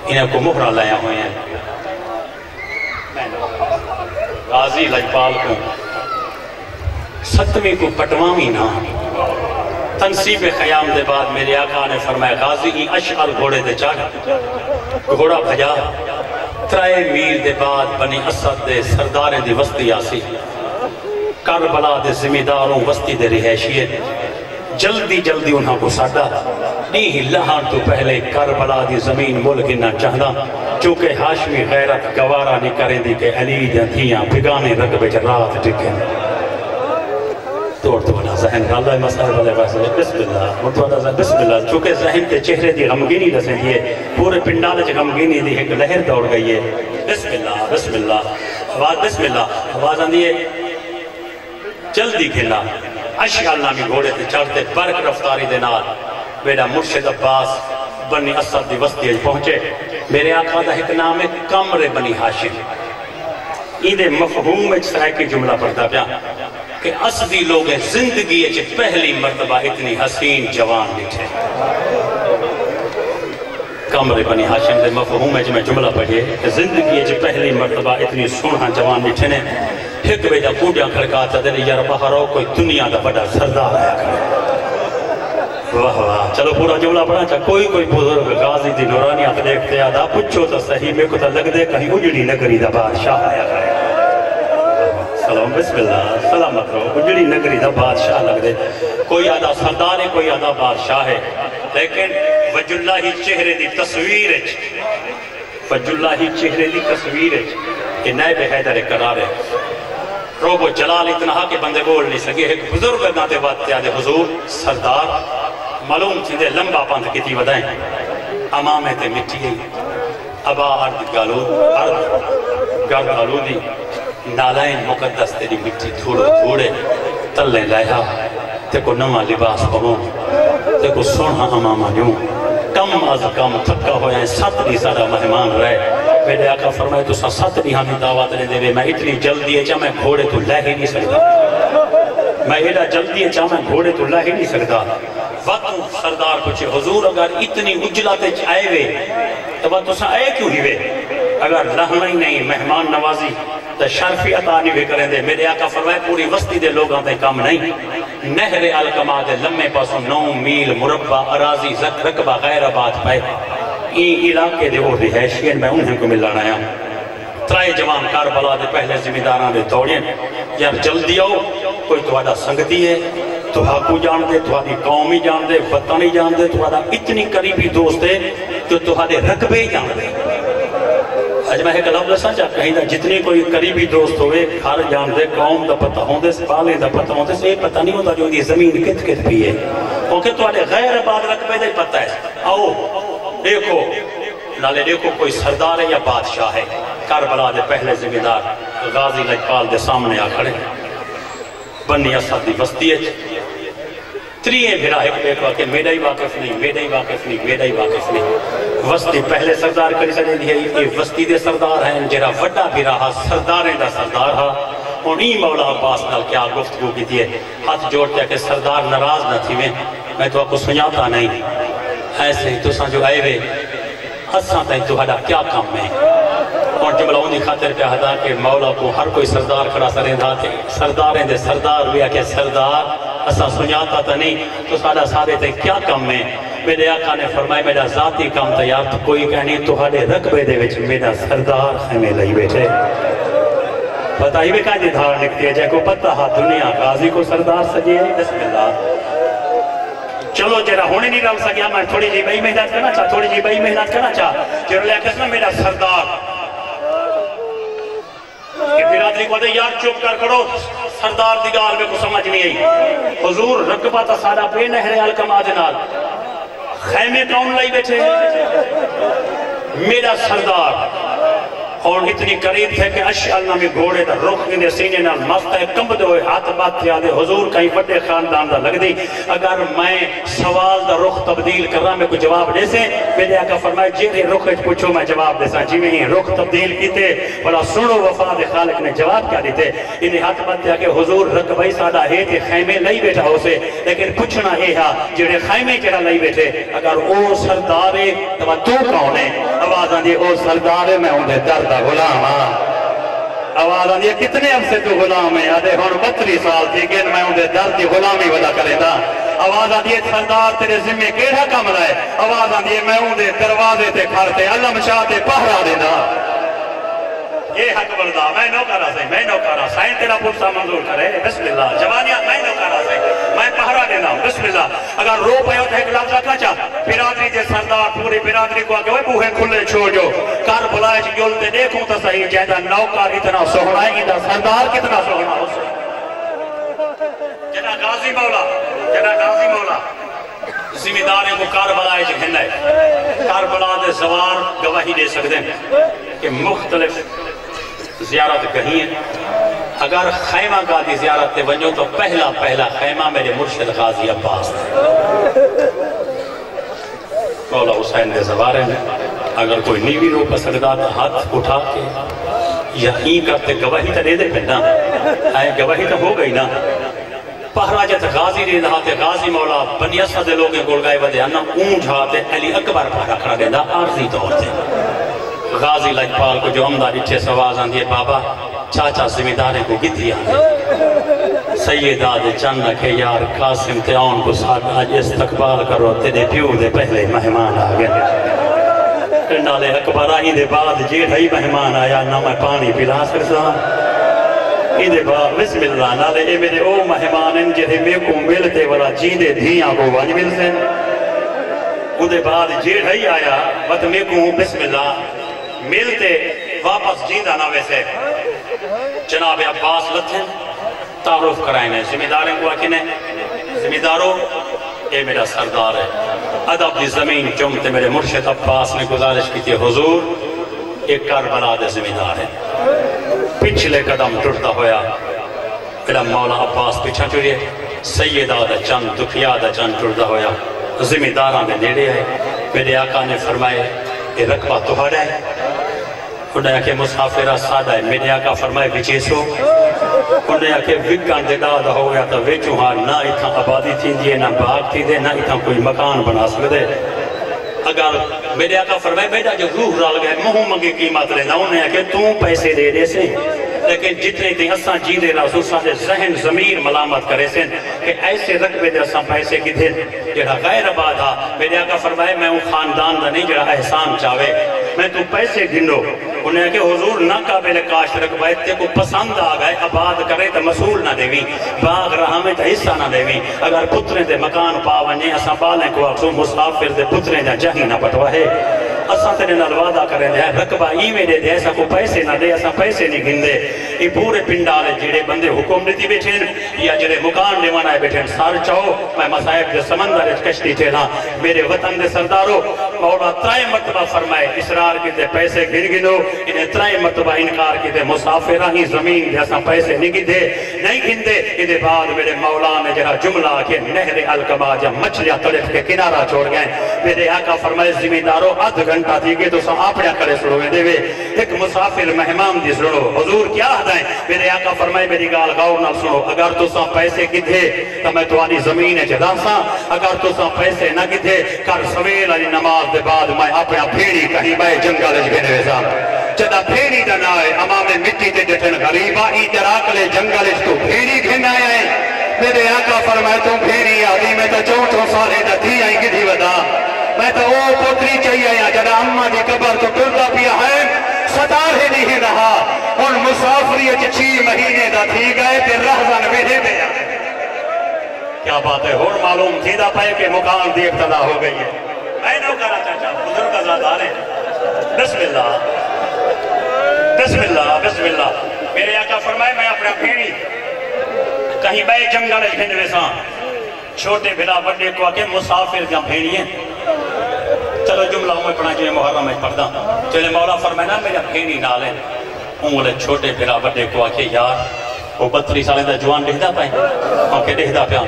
انہیں کو مہرہ لایا ہوئے ہیں غازی لجپال کو ستویں کو پٹوامی نا تنصیب خیام دے بعد میرے آقا نے فرمایا غازی اشعر گھوڑے دے چاہ گھوڑا بھجا 3 میل دے بعد بنی اسد دے سرداریں دی وسطی آسی کربلا دے زمیداروں وسطی دے رہائشیے جلدی انہاں کو ساڑا نہیں لہاں تو پہلے کربلا دی زمین مل گنا چاہدا چونکہ ہاشمی غیرت گوارا نہیں کریں دی کہ علی دھیاں بھگانے رقبے رات ٹکیں توڑ تو بنا ذہن اللہ مسائل والے واسے بسم اللہ مرتبہ ذہن بسم اللہ چونکہ ذہن تے چہرے دی غمگینی دسیں دیئے پورے پنڈالے چھ غمگینی دی ایک لہر دوڑ گئی ہے بسم اللہ آواز بسم اللہ آواز آندھی ہے جلدی گھنا اشعال نامی گھوڑے تے چڑھتے برک رفتاری دینار میرا مرشد عباس بنی اسد دی وسطی پہنچے میرے آقا دا ایک نام ہے کمر بنی ہاشم ایدے مفہوم اچھ سرائے کی جملہ پڑھتا پیا کہ اصلی لوگ زندگی اچھ پہلی مرتبہ اتنی حسین جوان بیٹھے کمر بنی ہاشم دے مفہوم ہے جو میں جملہ پڑھے کہ زندگی جو پہلی مرتبہ اتنی سونہا جوان بیٹھے نے ایک بیجا کونڈیاں کھڑکاتا دے یار بہارو کوئی دنیا دا بڑا سردار آیا کرے واہ واہ چلو پورا جملہ پڑھا چاہ کوئی بزرگ غازی دی نورانیات دیکھتے آدھا پچھو تا صحیح میں کو تا لگ دے کہیں اجڑی نگری دا بادشاہ آیا کرے سلام بسم اللہ سلامت رہو اجڑی نگری دا بادشاہ لگ دے کوئی آدھا سردار ہے کوئی آدھا بادشاہ ہے لیکن وجہ اللہ ہی چہرے دی تصویر ہے وجہ اللہ ہی چہرے دی تصویر ہے کہ نائب حیدر قرار ہے روب و جلال اتنا کہ بندے بول نہیں سکے ایک بزرگ ناتے بات آدھے حضور سردار معلوم تھی دے لمبا پانت کی تھی ودائیں امامے تے مٹی گئی ابا ارد گرد آلودی نالائن مقدس تیری مٹی دھوڑے تلے لائحا تے کو نما لباس پہوں تے کو سونا امامہ یوں کم از کم تھکا ہویا ہے 7 نہیں سارا مہمان رہے میرے آقا فرمائے تو 7 نہیں ہمیں دعوت لے دے میں اتنی جلدی ہے چاہ میں گھوڑے تو لہ ہی نہیں سکتا میں ایڈا جلدی ہے چاہ میں گھوڑے تو لہ ہی نہیں سکتا وقت سردار پوچھے حضور اگر اتنی اجلاتے آئے وے تو بات تو آئے کیوں ہی وے اگر لہنا ہی نہیں مہمان نوازی تو شرفی عطا نہیں بھی کریں دے میرے آقا فرمائے پوری وسطی دے لوگاں دے کام نہیں نہر الکما دے لمحے پاسوں 9 میل مربع اراضی رقبہ غیر آباد پائے این علاقے دے وہ رہائشین میں انہیں کو ملانا آیا ترائے جوان کاربلا دے پہلے ذمہ داران دے توڑیں یار جلدی آؤ کوئی توڑا سنگتی ہے تو حقو جان دے تو آدھی قومی جان دے وطنی جان دے تو آدھا اتنی قریبی دوست ہے جو تو آدھے رقبے جان دے آج میں ایک لفظ سا چاہ کہیں دا جتنی کوئی قریبی دوست ہوئے گھر جان دے قوم دا پتہ ہوں دے سپالے دا پتہ ہوں دے سے پتہ نہیں ہوتا جو دی زمین کت بھی ہے کیونکہ تو آدھے غیر آباد رقبے دے پتہ ہے آؤ دیکھو نالے دیکھو کوئی سردار ہے یا بادشاہ ہے کربلا دے پہلے ذمہ دار غازی لجپال دے سامنے آ کھڑے بنی اسد دی بستی ہے تریے بھرا ایک پیکوا کہ میرا ہی واقف نہیں میرا ہی واقف نہیں میرا ہی واقف نہیں وسطی پہلے سردار کری سکتے دی ہے یہ وسطی دے سردار ہیں جرا وڈا بھی رہا سرداریں دا سردار ہا انہی مولا عباس نال کیا گفتگو کی دیئے ہاتھ جوڑتے ہیں کہ سردار ناراض نہ تھی میں تو آپ کو سنجاتا نہیں ایسے ہی تو ساں جو آئے وے اساں تائیں تو ہڈا کیا کام ہے اور جملہ ہوندی خاطر پہ ہدا کہ مولا کو ہر کوئی سردار کھڑا سرین دھا تھے سرداریں دے سردار ہویا کہ سردار اساں سنجاتا تا نہیں تو سادہ سارے تائیں کیا کام ہے میرے آقا نے فرمائے میرا ذاتی کام تیار تو کوئی کہنی تو ہڈے رقبے دے وچ میرا سردار خیمے لئی بیٹھے پتہ ہی بے کہاں دھار نکتی ہے جائے کو پتہ ہا دنیا غازی کو سردار سجیے بسم اللہ چلو جرا ہونے نہیں رہا سکیا میں تھوڑی جی بھائی محنت کرنا چاہ تھوڑی جی بھائی محنت کرنا چاہ جرا لیا کسنا میرا سردار کہ برادری کو دے یار چوپ کر کرو سردار دیگار میں کو سمجھ نہیں آئی حضور رقبہ تا سارا پہ نہر الکما دنال خیمے کون لائی بیٹھے میرا سردار اور اتنی قریب تھے کہ اشعال نامی گھوڑے دا رخ اندے سینے نال مستہ کمبد ہوئے ہاتھ بات تھے آدھے حضور کہیں بڑے خاندان دا لگ دی اگر میں سوال دا رخ تبدیل کر رہا میں کوئی جواب دے سے میرے آقا فرمائے جیرے رخ اچھ پوچھو میں جواب دے سا جی میں ہی رخ تبدیل کیتے بلا سنو وفاد خالق نے جواب کیا دیتے انہیں ہاتھ بات تھے کہ حضور رقبائی سادہ ہے تے خیمے لئی بیٹھا ہو سے لیکن پوچھنا یہ ہے جیرے خیمے چڑھا لئی بیٹھے اگر او سردارے تو کون ہے آواز آن دی او سردارے میں انہیں درد غلام آواز آن دی کتنے عرصے تو غلام ہے آدھے ہون 32 سال تھی کہ میں انہیں درد دی غلامی ودا کریں دا آواز آن دی سردار تیرے ذمہ کیڑا کام رہے آواز آن دی میں انہیں دروازے تے کھارتے علم شاہ تے پہرا دینا یہ حق بردہ میں نوکارا سے میں نوکارا سائن تیرا پرسا منظور کرے بسم اللہ جوانیاں میں نوکارا سے میں پہرا دینا ہوں بسم اللہ اگر رو پہ ہوتا ہے ایک لفظہ کچا برادری جے سردار پوری برادری کو آگے وہ بوہے کھلے چھوڑ جو کار بلائے جو گلتے دیکھوں تا صحیح جہدہ نوکار اتنا سہنا ہے اتنا سردار کتنا سہنا ہو سے جنا غازی مولا ذمہ داریں کو کاربلا جو ہن ہے کاربلا دے سوار گواہی دے سکتے ہیں کہ مختلف زیارت کہیں ہیں اگر خیمہ گاہ زیارت تے ونجو تو پہلا خیمہ میرے مرشد غازی عباس تھے مولا حسین دے زوارے میں اگر کوئی نیوی رو پسندہ تو ہاتھ اٹھا کے یا ہی کرتے گواہی تا دے دے پھر نا آئے گواہی تا ہو گئی نا پہرا جت غازی دے دہاتے غازی مولا بنی اسد دے لوگیں گول گائے ودے انہا اونج ہاتے علی اکبر پہرا کھڑا دے دا عارضی طور تے غازی لجپال کو جو عمدہ ڈچھے سواز آن دیے بابا چاچا زمیندارے کو گدھی آن دے سیدہ دے چند کے یار قاسم تے آن کو ساتھ آج استقبال کرو تیرے پیو دے پہلے مہمان آگئے نالے اکبر آئی دے بعد جیڑ ہی مہمان آیا نہ میں پانی پلا سکتا ایدے بعد بسم اللہ نالے اے میرے او مہمان ان جہے میں کو ملتے والا جیدے دھیاں کو واج ملتے اندے بعد جیڑ ہی آیا وقت میں کو بسم اللہ ملتے واپس جیدہ نہ ویسے جناب عباس لتھن تعارف کرائیں زمینداریں کو آکنے زمینداروں اے میرا سردار ہے ادب دی زمین چمتے میرے مرشد عباس نے گزارش کی تھی حضور ایک کربلا دے زمیندار ہے پچھلے قدم ٹرتا ہویا پھر مولا عباس پیچھا چوریے سیدہ دا چند دکھیا دا چند ٹرتا ہویا زمینداران میں نیڑے آئے میرے آقا نے فرمائے یہ رقبہ تہاڑا ہے انہیں کہ مسافرہ سادہ ہے میرے آقا فرمائے بچے سو انہیں کہ وکان دے دادا ہو گیا تا ویچو ہاں نہ اتھا آبادی تھی دیئے نہ باغ تھی دے نہ اتھا کوئی مکان بنا سکتے اگر میرے آقا فرمائے بیٹا جو روح رال گئے مہوں منگے قیمت لینا انہیں کہ تم پیسے دے دے سے لیکن جتنے دیں اساں جیدے رسول سارے ذہن ضمیر ملامت کرے سے کہ ایسے رقبے دے اساں پیسے کی دے جڑا غیر آباد ہا میرے آقا فرمائے میں ہوں خاندان دا نہیں جڑا احسان چاہے میں تو پیسے گنو انہیں کہ حضور نہ قابل کاشت رقبہ تے کو پسند آ گئے آباد کرے تو مسئول نہ دے باغ رہا میں تو حصہ نہ دے اگر پتریں دے مکان پاونے اساں بالیں کو اکسو مسافر دے پتریں دے جہی نہ پٹوا ہے اساں تیرے نال وعدہ کریں دے رقبہ ای میں دے ایسا کو پیسے نہ دے اساں پیسے نہیں گن دے یہ پورے پنڈالے جڑے بندے حکم دیتی بیٹھیں یا جڑے مکان دیوانا بیٹھیں سار چاہو میں مسائب دے سمندر کشتی تھیلا میرے وطن دے سردارو مولا ترائے مرتبہ فرمائے اسرار کی دے پیسے گن گنو انہیں ترائے مرتبہ انکار کی دے مسافرہ ہی زمین دے اساں پیسے نہیں گن دے نہیں گن دے انہیں بعد میرے مولا نے جڑا جملہ کہ نہر القبا جب مچھلیاں تڑف کے کنارہ چھوڑ گئے میرے آقا فرمائے زمیندارو آدھ گھنٹہ تھی کہ تو سا آپڑیا کرے سنو دے وے ایک مسافر مہمان دی سنو حضور کیا ہدائیں میرے آقا فرمائے میری گال غور نہ سنو اگر تو سا پیسے گدھے تو میں تو آنی زمین چدا سا اگر تو سا پیسے نہ گدھے کر سویل علی نماز دے بعد میں اپنا بھیڑی کہیں بائے جنگل جگنے ویسا جدا بھیڑی دنائے امام مٹی تے جٹن غریبہ ای تراکلے جنگل تو بھیڑی گھنائے ہیں میرے آقا فرمائے تم بھیڑی آدھی میں تو چوٹوں سالے دا تھی آئیں گدھی ودا میں تو وہ پتری چاہیے یا جدا اممہ دی قبر تو کرتا پیا ہے ستار ہی نہیں رہا ان مسافری 6 مہینے دا تھی گئے پھر رہزن بیدے دیا کیا بات ہے اور معلوم تھی دا پائے کہ مقام دی ابتدا ہو گئی ہے میں نو کرا چاچا بزرگ کا زادار ہے بسم اللہ بسم اللہ بسم اللہ میرے آقا فرمائے میں اپنا بھیڑی کہیں بے جنگل گھنوے ساں چھوٹے بھلا بڑے کو آکے مسافر جہاں بھیڑی ہیں چلو جملہ ہوں میں پڑھا جو محرم میں پڑھدا چلے مولا فرمائے نا میرا بھیڑی نالے انگلے چھوٹے بھلا بڑے کو آکے یار وہ 32 سالے دا جوان لکھدا پائیں آنکھے لکھدا پیا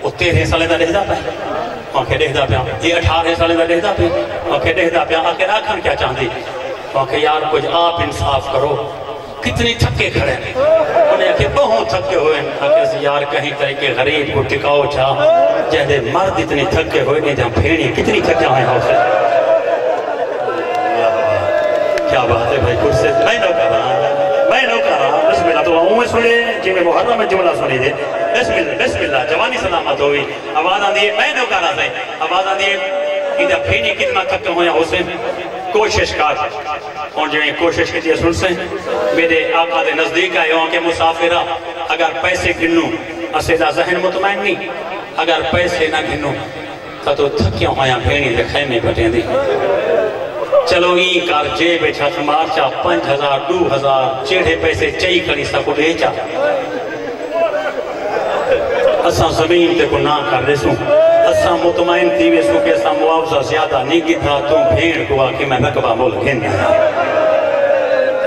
وہ 13 سالے دا لکھدا پائیں آنکھے لکھدا پیا یہ 18 سالے دا لکھدا پیا آنکھے لکھدا پیا آنکھے آکھن کیا چاہتی آنکھے یار کچھ آپ انصاف کرو کتنی تھکے کھڑے ہیں انہیں کہ بہت تھکے ہوئے ہیں آنکھے یار کہیں طریقے غریب کو ٹکاؤ چاہ جہدے مرد اتنی تھکے ہوئے نہیں جہاں پھیڑی کتنی تھکے ہوئے ہیں کیا بات ہے بھائی کچھ سے میں نو کہا رہا بسم اللہ تو آؤں میں سنے جی میں محرم میں جملہ سنی دے بسم اللہ جوانی سلامت ہوئی آواز آن دیئے میں نو کہا رہا تھا آواز آن دیئے ادھا پھیڑی کتنا تھکے ہوئے ہیں حسین کوشش کر اور جو کوشش کی سن سے میرے آقا دے نزدیک آئے ہوں کہ مسافرہ اگر پیسے گنو اسیدہ ذہن مطمئن نہیں اگر پیسے نہ گنو تو تھکیاں ہویاں بھیڑی دے خیمے بٹیں دی چلو ای کار جے بیچا مارچا 5000 2000 چیڑے پیسے چاہی کری سکو لے چا اساں زمین تے کو نہ کر رسوں اساں مطمئن تھی ویسو کہ اساں معاوضہ زیادہ نہیں گتا تم بھیڑ کو آکے میں رقبہ ملک گھن دیا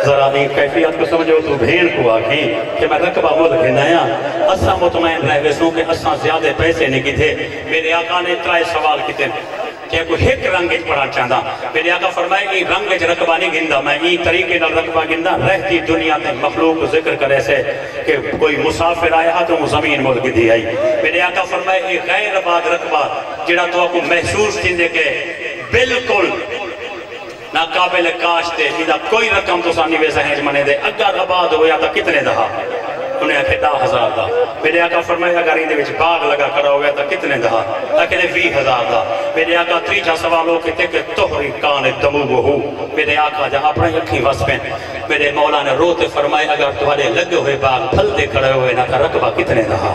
ذرا نہیں کیفیت کو سمجھو تو بھیڑ کو آکے کہ میں رقبہ ملک گھن دیا اساں مطمئن رہ ویسو کہ اساں زیادہ پیسے نہیں گتے میرے آقا نے 3 سوال کیتے کہ کوئی ایک رنگ پڑھا چاہتا میرے آقا فرمائے ای رنگ رقبہ نہیں گندا میں ای طریقے نال رقبہ گندا رہتی دنیا تے مخلوق ذکر کرے سے کہ کوئی مسافر آیا تو زمین ملک دی آئی میرے آقا فرمائے ای غیر آباد رقبہ جڑا تو آپ کو محسوس تھی کہ بالکل ناقابل کاشتے اذا کوئی رقم تو سانی ویسا ہے جمانے دے اگر آباد ہویا تا کتنے دہا انہیں آکھے 10,000 دا میرے آقا فرمائے اگر اندے وچ باغ لگا کرا ہویا تا کتنے دہا آکھے 20,000 دا میرے آقا تریجا سوالوں کہتے کہ تحری کان دمو ہو میرے آقا جہاں اپنا یکھی وصفیں میرے مولا نے روتے فرمائے اگر تمہارے لگے ہوئے باغ پھل دے کھڑے ہوئے نا تا رقبہ کتنے دہا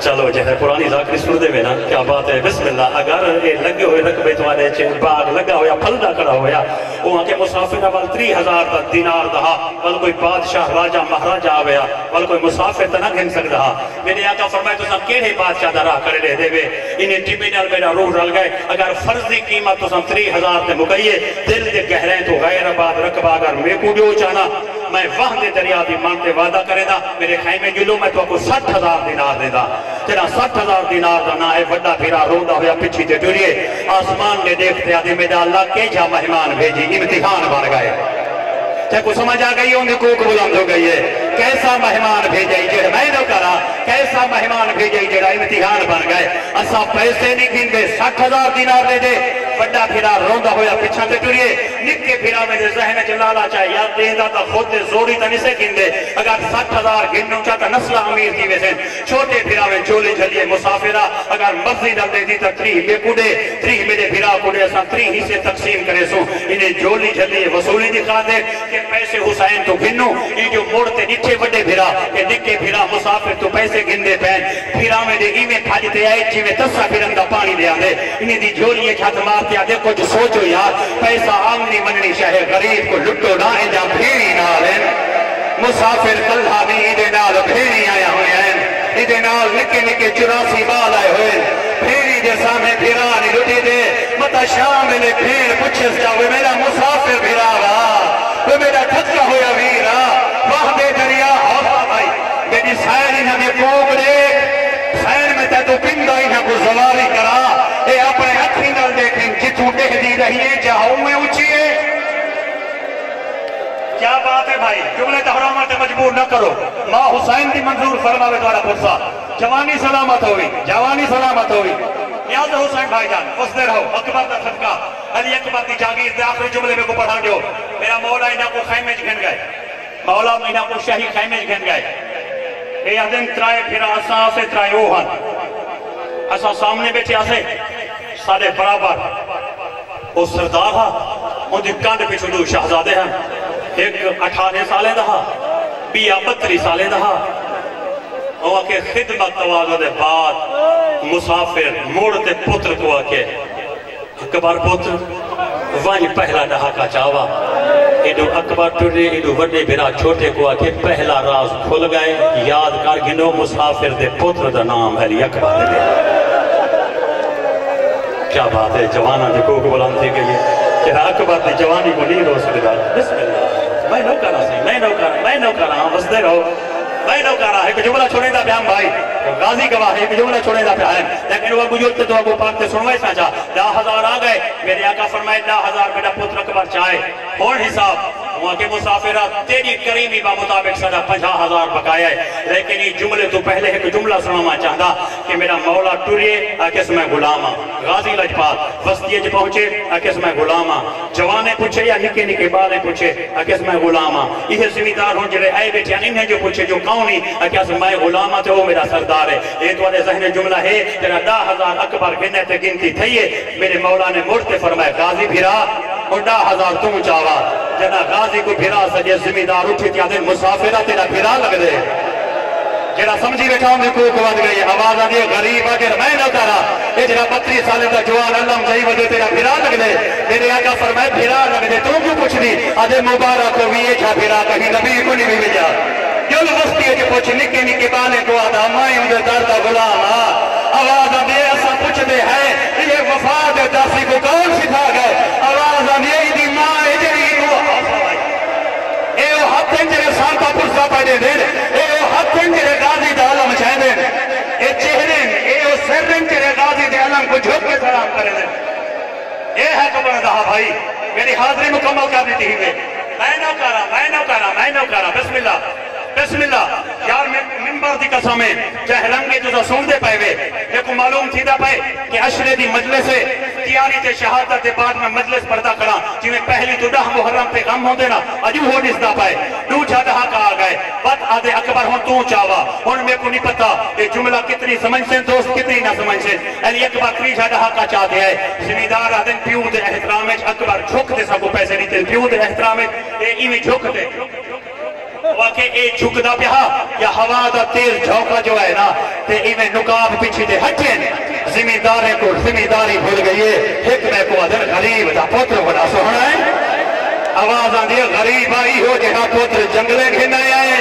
چلو جہاں پرانی ذاکری سن دے میں کیا بات ہے بسم اللہ اگر یہ لگے ہوئے رقبے تمہارے باغ لگا ہویا پھل دا کھڑا ہویا وہاں کے مسافر اول 3,000 دا دینار دہا ول کوئی بادشاہ راجہ مہاراجہ آویا ول کوئی مسافر تنہ گھن سک دہا میرے آقا فرمائے تو سب کیڑے بادشاہ دا راہ کرے دے وے انہیں ٹیمینل میرا روح رل گئے اگر فرضی قیمت تو سب 3,000 دے مکئیے دل دے گہریں تو غیر آباد رقبہ اگر میں کو جو چاہنا میں وہاں دے دریا دی مانتے وعدہ کرے دا میرے خیمے جلو میں تو آپ کو 60,000 دینار دے دا تیرا 60,000 دینار دا نہ ہے وڈا پھرا روندہ ہویا پچھی تے ٹوریے آسمان نے دیکھتے آدھے میں دا اللہ کے جا مہمان بھیجی امتحان بن گئے چاہے کو سمجھ آ گئی ان کو بلند ہو گئی ہے کیسا مہمان بھیجائی جڑا میں نہ کرا کیسا مہمان بھیجائی جڑا امتحان بن گئے اسا پیسے نہیں گن دے 60,000 دینار دے دے بڑا پھرا روندہ ہویا پچھا تے ٹوریے نکے پھرا میں دے ذہن جلالا چاہے یاد دیندہ تا خود دے زوری تا نہیں سے گن دے اگر 60,000 گنوں چاہتا نسل امیر تھی ویسے چھوٹے پھرا میں چولے جھلیے مسافرہ اگر مرضی نہ دے دی تا 3 میں کڑے 3 میرے پھرا کڑے اسا 3 ہی سے تقسیم کرے سو انہیں جولی جھلیے وصولی دکھا دے کہ پیسے حسین تو گنوں یہ جو موڑتے نیچے وڈے پھرا کہ نکے پھرا مسافر تو پیسے گن دے پہن پھرا میں دے میں پھاجتے آئے جی میں تسا پھرندہ پانی دے آدھے انہیں دی جولیے چھت مارتے آدھے کچھ سوچو یار پیسہ آمنی مننی شہر غریب کو لٹو نہ جا بھیڑی نال ہیں مسافر کلھا نہیں ایدے نال بھیڑی آیا ہوئے ہیں ایدے نال نکے نکے 84 بال آئے ہوئے بھیڑی جے سامنے پھرا نہیں لٹی دے مطا شام میں بھیڑ پچھس جاوے میرا مسافر پھرا رہا وہ میرا ٹھکا ہویا ویرا واہ دے دریا ہوتا بھائی میری سائر انہاں میں کوک دے سائر میں تے تو پندہ انہاں کو زواری کرا اے اپنے اکھی نال دیکھیں جتوں دے دی رہی ہے جہاں میں اچھی ہے کیا بات ہے بھائی جملے تحرامات مجبور نہ کرو ماں حسین دی منظور فرماوے دوارا پرسا جوانی سلامت ہوئی جوانی سلامت ہوئی نیاز حسین بھائی جان اس دے رہو اکبر دا صدقہ علی اکبر دی جاگیر دے آخری جملے میں کو پڑھا جو میرا مولا انہاں کو خیمے جھن گئے مولا انہاں کو شاہی خیمے جھن گئے اے آدم ترائے پھر آساں سے ترائے اوہن ایسا سامنے بیٹھے آسے سارے برابر وہ سردار ہاں ان دی کانڈ پہ چھوڑو شہزادے ہیں ایک 18 سالے دہا 32 سالے دہا وہ آکے خدمت توازو دے بعد مسافر موڑتے پتر کو آکے اکبر پتر وانی پہلا دہا کا چاوا ایڈو اکبر ٹوڑے ایڈو وڈے بھرا چھوٹے کو آکے پہلا راز کھل گئے یاد کر گنو مسافر دے پتر دا نام علی اکبر دے کیا بات ہے جوانا جو کوک بلند تھی گئی ہے کہ اکبر دی جوانی کو نہیں رو سکتا بسم اللہ میں نو کرا سی میں نو کرا بس دے رہو میں نو کرا ایک جملہ چھوڑے دا پیام بھائی غازی گواہ ہے ایک جملہ چھوڑے دا پیام لیکن وہ بجھولتے تو ابو پاک تے سنوائے سانچا 10,000 آ گئے میرے آقا فرمائے 10,000 میرا پتر اکبر چاہے کون حساب وہاں کے مسافرہ تیری کریمی با مطابق سدا 50,000 بقایا ہے لیکن یہ جملے تو پہلے ایک جملہ سناما چاہتا کہ میرا مولا ٹوریے اکس میں غلاما غازی لجپات وسطیے جو پہنچے اکس میں غلاما جوانے پوچھے یا نکے نکے بالے پوچھے اکس میں غلاما یہ زمیندار ہوں جلے آئے بیٹھے انہیں جو پوچھے جو کونی اکس میں غلاما تھے وہ میرا سردار ہے یہ تو آدھے ذہن جملہ ہے تیرا 10,000 اکبر گنے تے گنتی تھئیے میرے مولا نے مرتے فرمائے غازی بھیرا اور 10,000 تم چاوا جنا غازی کو بھیرا سجے زمیندار اٹھی تھی آدھے مسافرہ تیرا بھیرا لگ دے جنا سمجھی بیٹھا ہوں میں کو بند گئی آواز آدھے غریب اگر میں نہ کرا یہ جنا 32 سالے کا جوان اللہ جائی وجہ تیرا بھیرا لگ دے میرے آقا فرمائے بھیرا لگ دے تو کیوں پوچھ دی آدھے مبارک ہو یہ چھا بھیرا کہیں نبی کو نہیں بھی جا جل وسطی ہے جو پوچھ نکے نکے بانے کو آدھا مائیں اندر دردہ غلام آواز آدھے ایسا پوچھ دے ہے یہ وفاد داسی کو کون سکھا گئے آواز آدھے دی ماں اجری کو اے او حد انجرے سانتا پرسا پیدے دے اے او حد انجرے غازی دا علم چاہے دے اے چہرے اے او سر انجرے غازی دے علم کو جھوک کے سلام کرے دے حاضری مکمل کر دیتی ہوئے میں نو کرا بسم اللہ یار ممبر دی قسم ہے چاہے رنگے جو سن دے پائے وے لیکن معلوم تھی دا پائے کہ عشرے دی مجلس ہے تیاری تے شہادت دے بعد میں مجلس پڑھتا کھڑا جویں پہلی تو 10 محرم پہ غم ہوندے نا اجو ہو نس دا پائے دو چھا کا آ گئے بات آدھے اکبر ہوں تو چاوا ہن میں کو نہیں پتا یہ جملہ کتنی سمجھ سے دوست کتنی نہ سمجھ سے علی اکبر 3 چھا کا چاہ دے ہے زمیندار آدھن پیو دے احترام اکبر جھک دے سکو پیسے نہیں تے پیو دے احترام اے ایویں جھک دے واقع اے جھکدا پیا یا ہوا دا تیز جھوکا جو ہے نا تے ایویں نقاب پیچھے دے ہٹے زمیندارے کو زمینداری بھول گئی ہے ایک میں کو ادھر غریب دا پوتر بڑا سونا ہے آواز آندھی غریب آئی ہو جہاں پوتر جنگلے گھنے آئے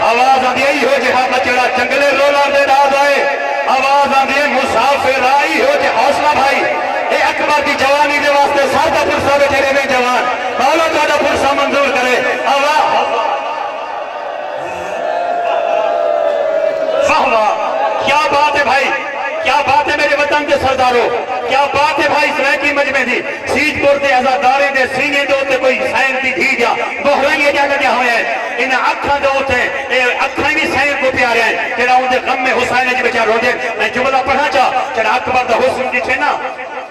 آواز آندھی ہو جہاں بچڑا جنگلے رولا دے داد آئے آواز آندھی مسافر آئی ہو جہاں حوصلہ بھائی اے اکبر دی جوانی دے واسطے سارتا پرسا بیٹھے رہے جوان مولا تعالیٰ پرسا منظور کرے کیا بات ہے بھائی کیا بات ہے میرے وطن کے سرداروں کیا بات ہے بھائی سریکی مجمع دی سیج پورتے ازادارے دے سینے دوتے کوئی سین دی دھی جا بحرائیں یہ جاگہ جا ہوئے ہیں انہیں اکھاں دوتے ہیں اکھاں بھی سین کو پیارے ہیں تیرا ان دے غم میں حسین جی بچار ہو جائے میں جملہ پڑھا چاہ چلا اکبر دا حسن دی چھے نا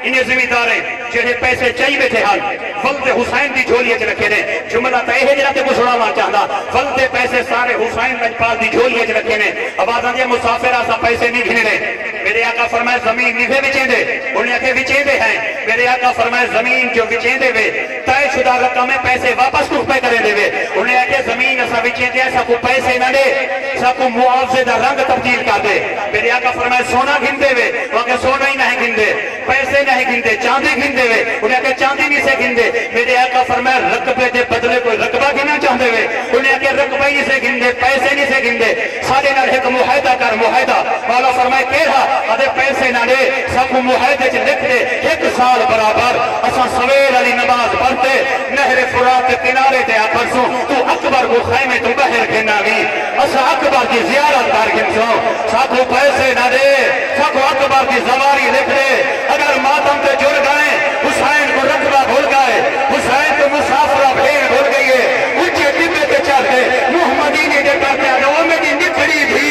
انہیں زمیندارے جنہیں پیسے چاہی بیٹھے حال ولد حسین دی جھولیے چ رکھے نے جملہ تا یہ جنہ تے مسلمان ماں چاہتا ولد پیسے سارے حسین لجپال دی جھولیے چ رکھے نے اب آدھا دیا مسافر آسا پیسے نہیں گھنے نے میرے آقا فرمائے زمین نفے بچیں دے انہیں آکے بچیں دے ہیں میرے آقا فرمائے زمین جو بچیں دے وے تائے شدہ رقم میں پیسے واپس کو پہ کرے دے وے انہیں آکے زمین ایسا بچیں دے ایسا کو پیسے نہ دے ایسا کو معاوضے دا رنگ تبدیل کر دے میرے آقا فرمائے سونا گھن دے وے وہاں سونا ہی نہیں گھن دے پیسے نہیں گھن دے چاندی گھن دے وے انہیں آکے چاندی نہیں سے گھن دے میرے آقا فرمائے رقبے دے بدلے کوئی رقبہ گھنا چاہتے وے انہیں آکے رقبہ ہی سے گھن دے پیسے نہیں سے گھن دے سارے نال ایک معاہدہ کر معاہدہ مولا فرمائے کہا ادھے پیسے نہ دے سب معاہدے چ لکھ دے 1 سال برابر اساں سویر علی نماز پڑھتے نہر فرات کے کنارے تے پرسوں تو اکبر کو خیمے تو باہر گھنا گی اساں اکبر کی زیارت کر گھنسوں سب پیسے نہ دے سب اکبر کی زواری لکھ دے اگر ماتم تے جڑ گئے حسین کو رقبہ بھول گئے حسین کو مسافرہ بھیڑ بھول گئی ہے اونچے ڈبے پہ چڑھتے محمدینی دے کرتے ہیں وہ میری نکھڑی تھی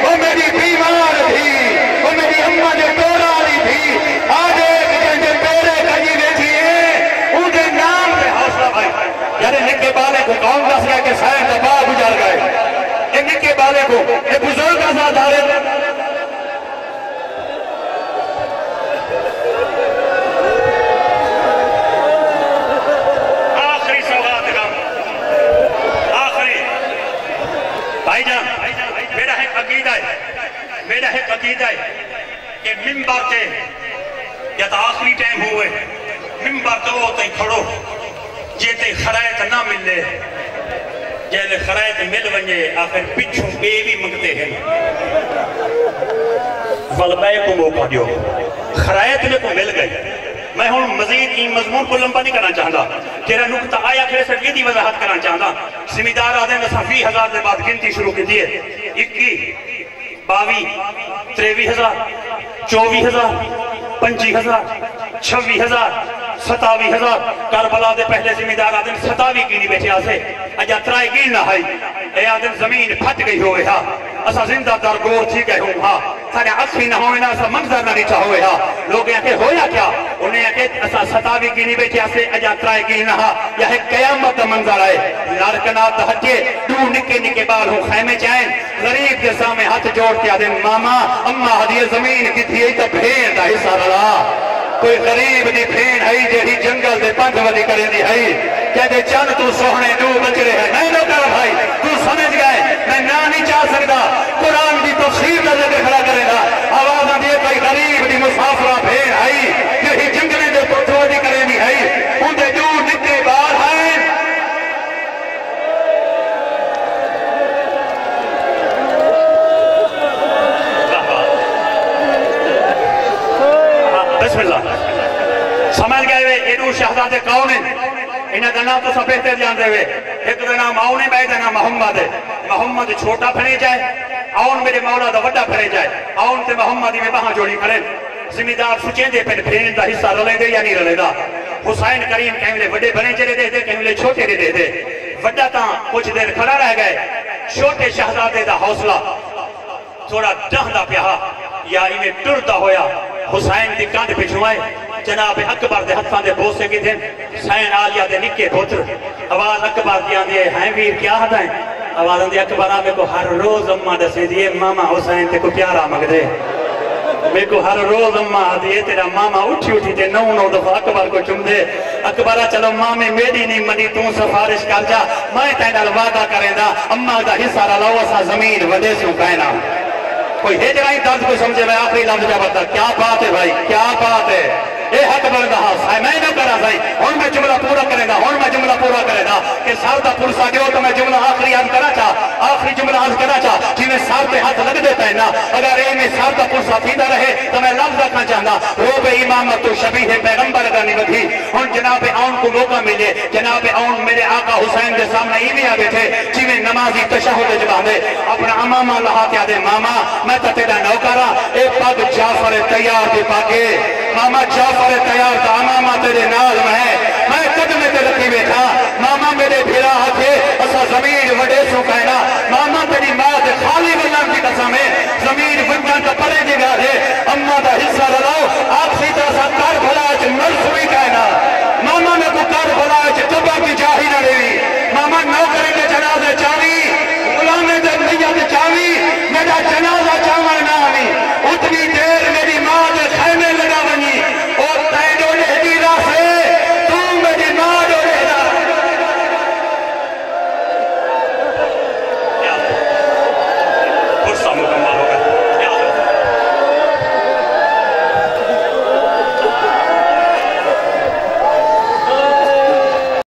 وہ میری بیمار تھی وہ میری اماں جو ٹورالی تھی آج ایک جنجے پیرے کجی بیٹھی ہے ان کے نام پہ حوصلہ بھائی یعنی نکے بالے کو کون دس گیا کہ سائن دبا گزار گئے یہ نکے بالے کو یہ بزرگ آزاد آ رہے میرا ایک عقیدہ ہے کہ ممبر تے یا تا آخری ٹائم ہوئے ممبر تو ہوتے کھڑو جے تے خرائط نہ ملے جے خرائط مل ونجے آخر پچھوں بے بھی منگتے ہیں والبائے کو موقع دیو خرائط میں کو مل گئی میں ہوں مزید این مضمون کو لمبا نہیں کرنا چاہتا تیرا نکتہ آیا کھڑے سے یہ دی وضاحت کرنا چاہتا زمیندار آدھے نسا 20,000 دے بعد گنتی شروع کی دیئے 21 22 23,000 24,000 25,000 26,000 27,000 کربلا دے پہلے زمیندار آدھن 27 کی نہیں بیٹھے آسے اجا ترائے گیل نہ آئی اے آدھن زمین پھٹ گئی ہوئے ہاں اسا زندہ درگور تھی گئے ہوں ہاں سارے اکھی نہ ہوئے نا اسا منظر نہ نیچا ہوئے ہاں لوگ یہاں کہ ہویا کیا انہیں یہاں کہ اسا 27 کی نہیں بیٹھے آسے اجا ترائے گیل نہ ہاں یہ قیامت منظر آئے لارکنات ہٹے دو نکے نکے بال ہوں خیمے چائیں غریب کے سامنے ہاتھ جوڑتے آدھن ماما اممہ حدیع زمین کی تھی تو بھین دا حصہ رلا کوئی غریب دی بھین ہے جہی جنگل دے پنج ودی کرے دی ہے کہتے چند تو سوہنے دو بچڑے ہیں نہیں نو کر بھائی تو سمجھ گئے میں نہ نہیں چاہ سکتا قرآن دی تفسیر نظر دے کھڑا کرے گا آواز آدھے کوئی غریب دی مسافرہ بھین ہے جہی جنگلے دے پنج ودی کرے دی ہے ان دے جو نکے بار ہیں بسم اللہ سمجھ گئے ہوئے ایڈو شہزادے کون ہیں انہیں دنا تو سب بہتے جاندے ہوئے ایک دنا ماؤنے بے دنا محمد ہے محمد چھوٹا پھنے جائے آؤن میرے مولا دا وڈا پھنے جائے آؤن تے محمدی میں بہاں جوڑی کھڑے زمیندار سچیں دے پھر پھرین دا حصہ رلے دے یا نہیں رلے دا حسین کریم کہیں وڈے بنے چلے دے دے کہیں چھوٹے دے دے وڈا تاں کچھ دیر کھڑا رہ گئے چھوٹے شہزادے دا حوصلہ تھوڑا ڈہندا پیا یا انہیں ٹرتا ہویا حسین دی کاندھ پچھوائے جناب اکبر دے ہتھاں دے بوسے کی تھے حسین آلیہ دے نکے پوتر آواز اکبر دیا دیئے ہیں ویر کیا ہدائیں آواز اندی اکبر آمے کو ہر روز اممہ دسے دیئے ماما حسین تے کو پیارا مگ دے میں کو ہر روز اممہ دیئے تیرا ماما اٹھی تے نو دفعہ اکبر کو چم دے اکبرہ چلو مامی میری نہیں منی توں سفارش کر جا میں تینال وعدہ کریں دا اممہ دا حصہ رلاو اسا زمین ودے سوں کہنا کوئی ہجرائی درد کو سمجھے میں آخری لفظ جا بتا کیا بات ہے بھائی کیا بات ہے اے حق بردہ ہے میں نہ کرا بھائی ہون میں جملہ پورا کرے گا ہون میں جملہ پورا کرے گا کہ سار دا پرسا دیو تو میں جملہ آخری عرض کرا چاہ آخری جملہ عرض کرا چاہ جنہیں سار پہ ہاتھ لگ دیتا ہے نا اگر اے میں سار دا پرسا تھیدہ رہے تو میں لفظ رکھنا چاہنا روب امامت و شبیح پیغمبر گانی بدھی ہون جناب آن کو موقع ملے جناب آن میرے آقا حسین دے سامنے ایمی آگے تھے جنہیں نمازی تشہد جبا دے اپنا امامہ لہا کیا دے ماما میں تا تیرا نوکرا اے پاک جعفر تیار دے پاکے ماما جعفر تیار تھا ماما تیرے نال میں قدم تے رکھی بیٹھا ماما میرے بھیرا ہاتھے اسا زمین وڈے سو کہنا ماما تے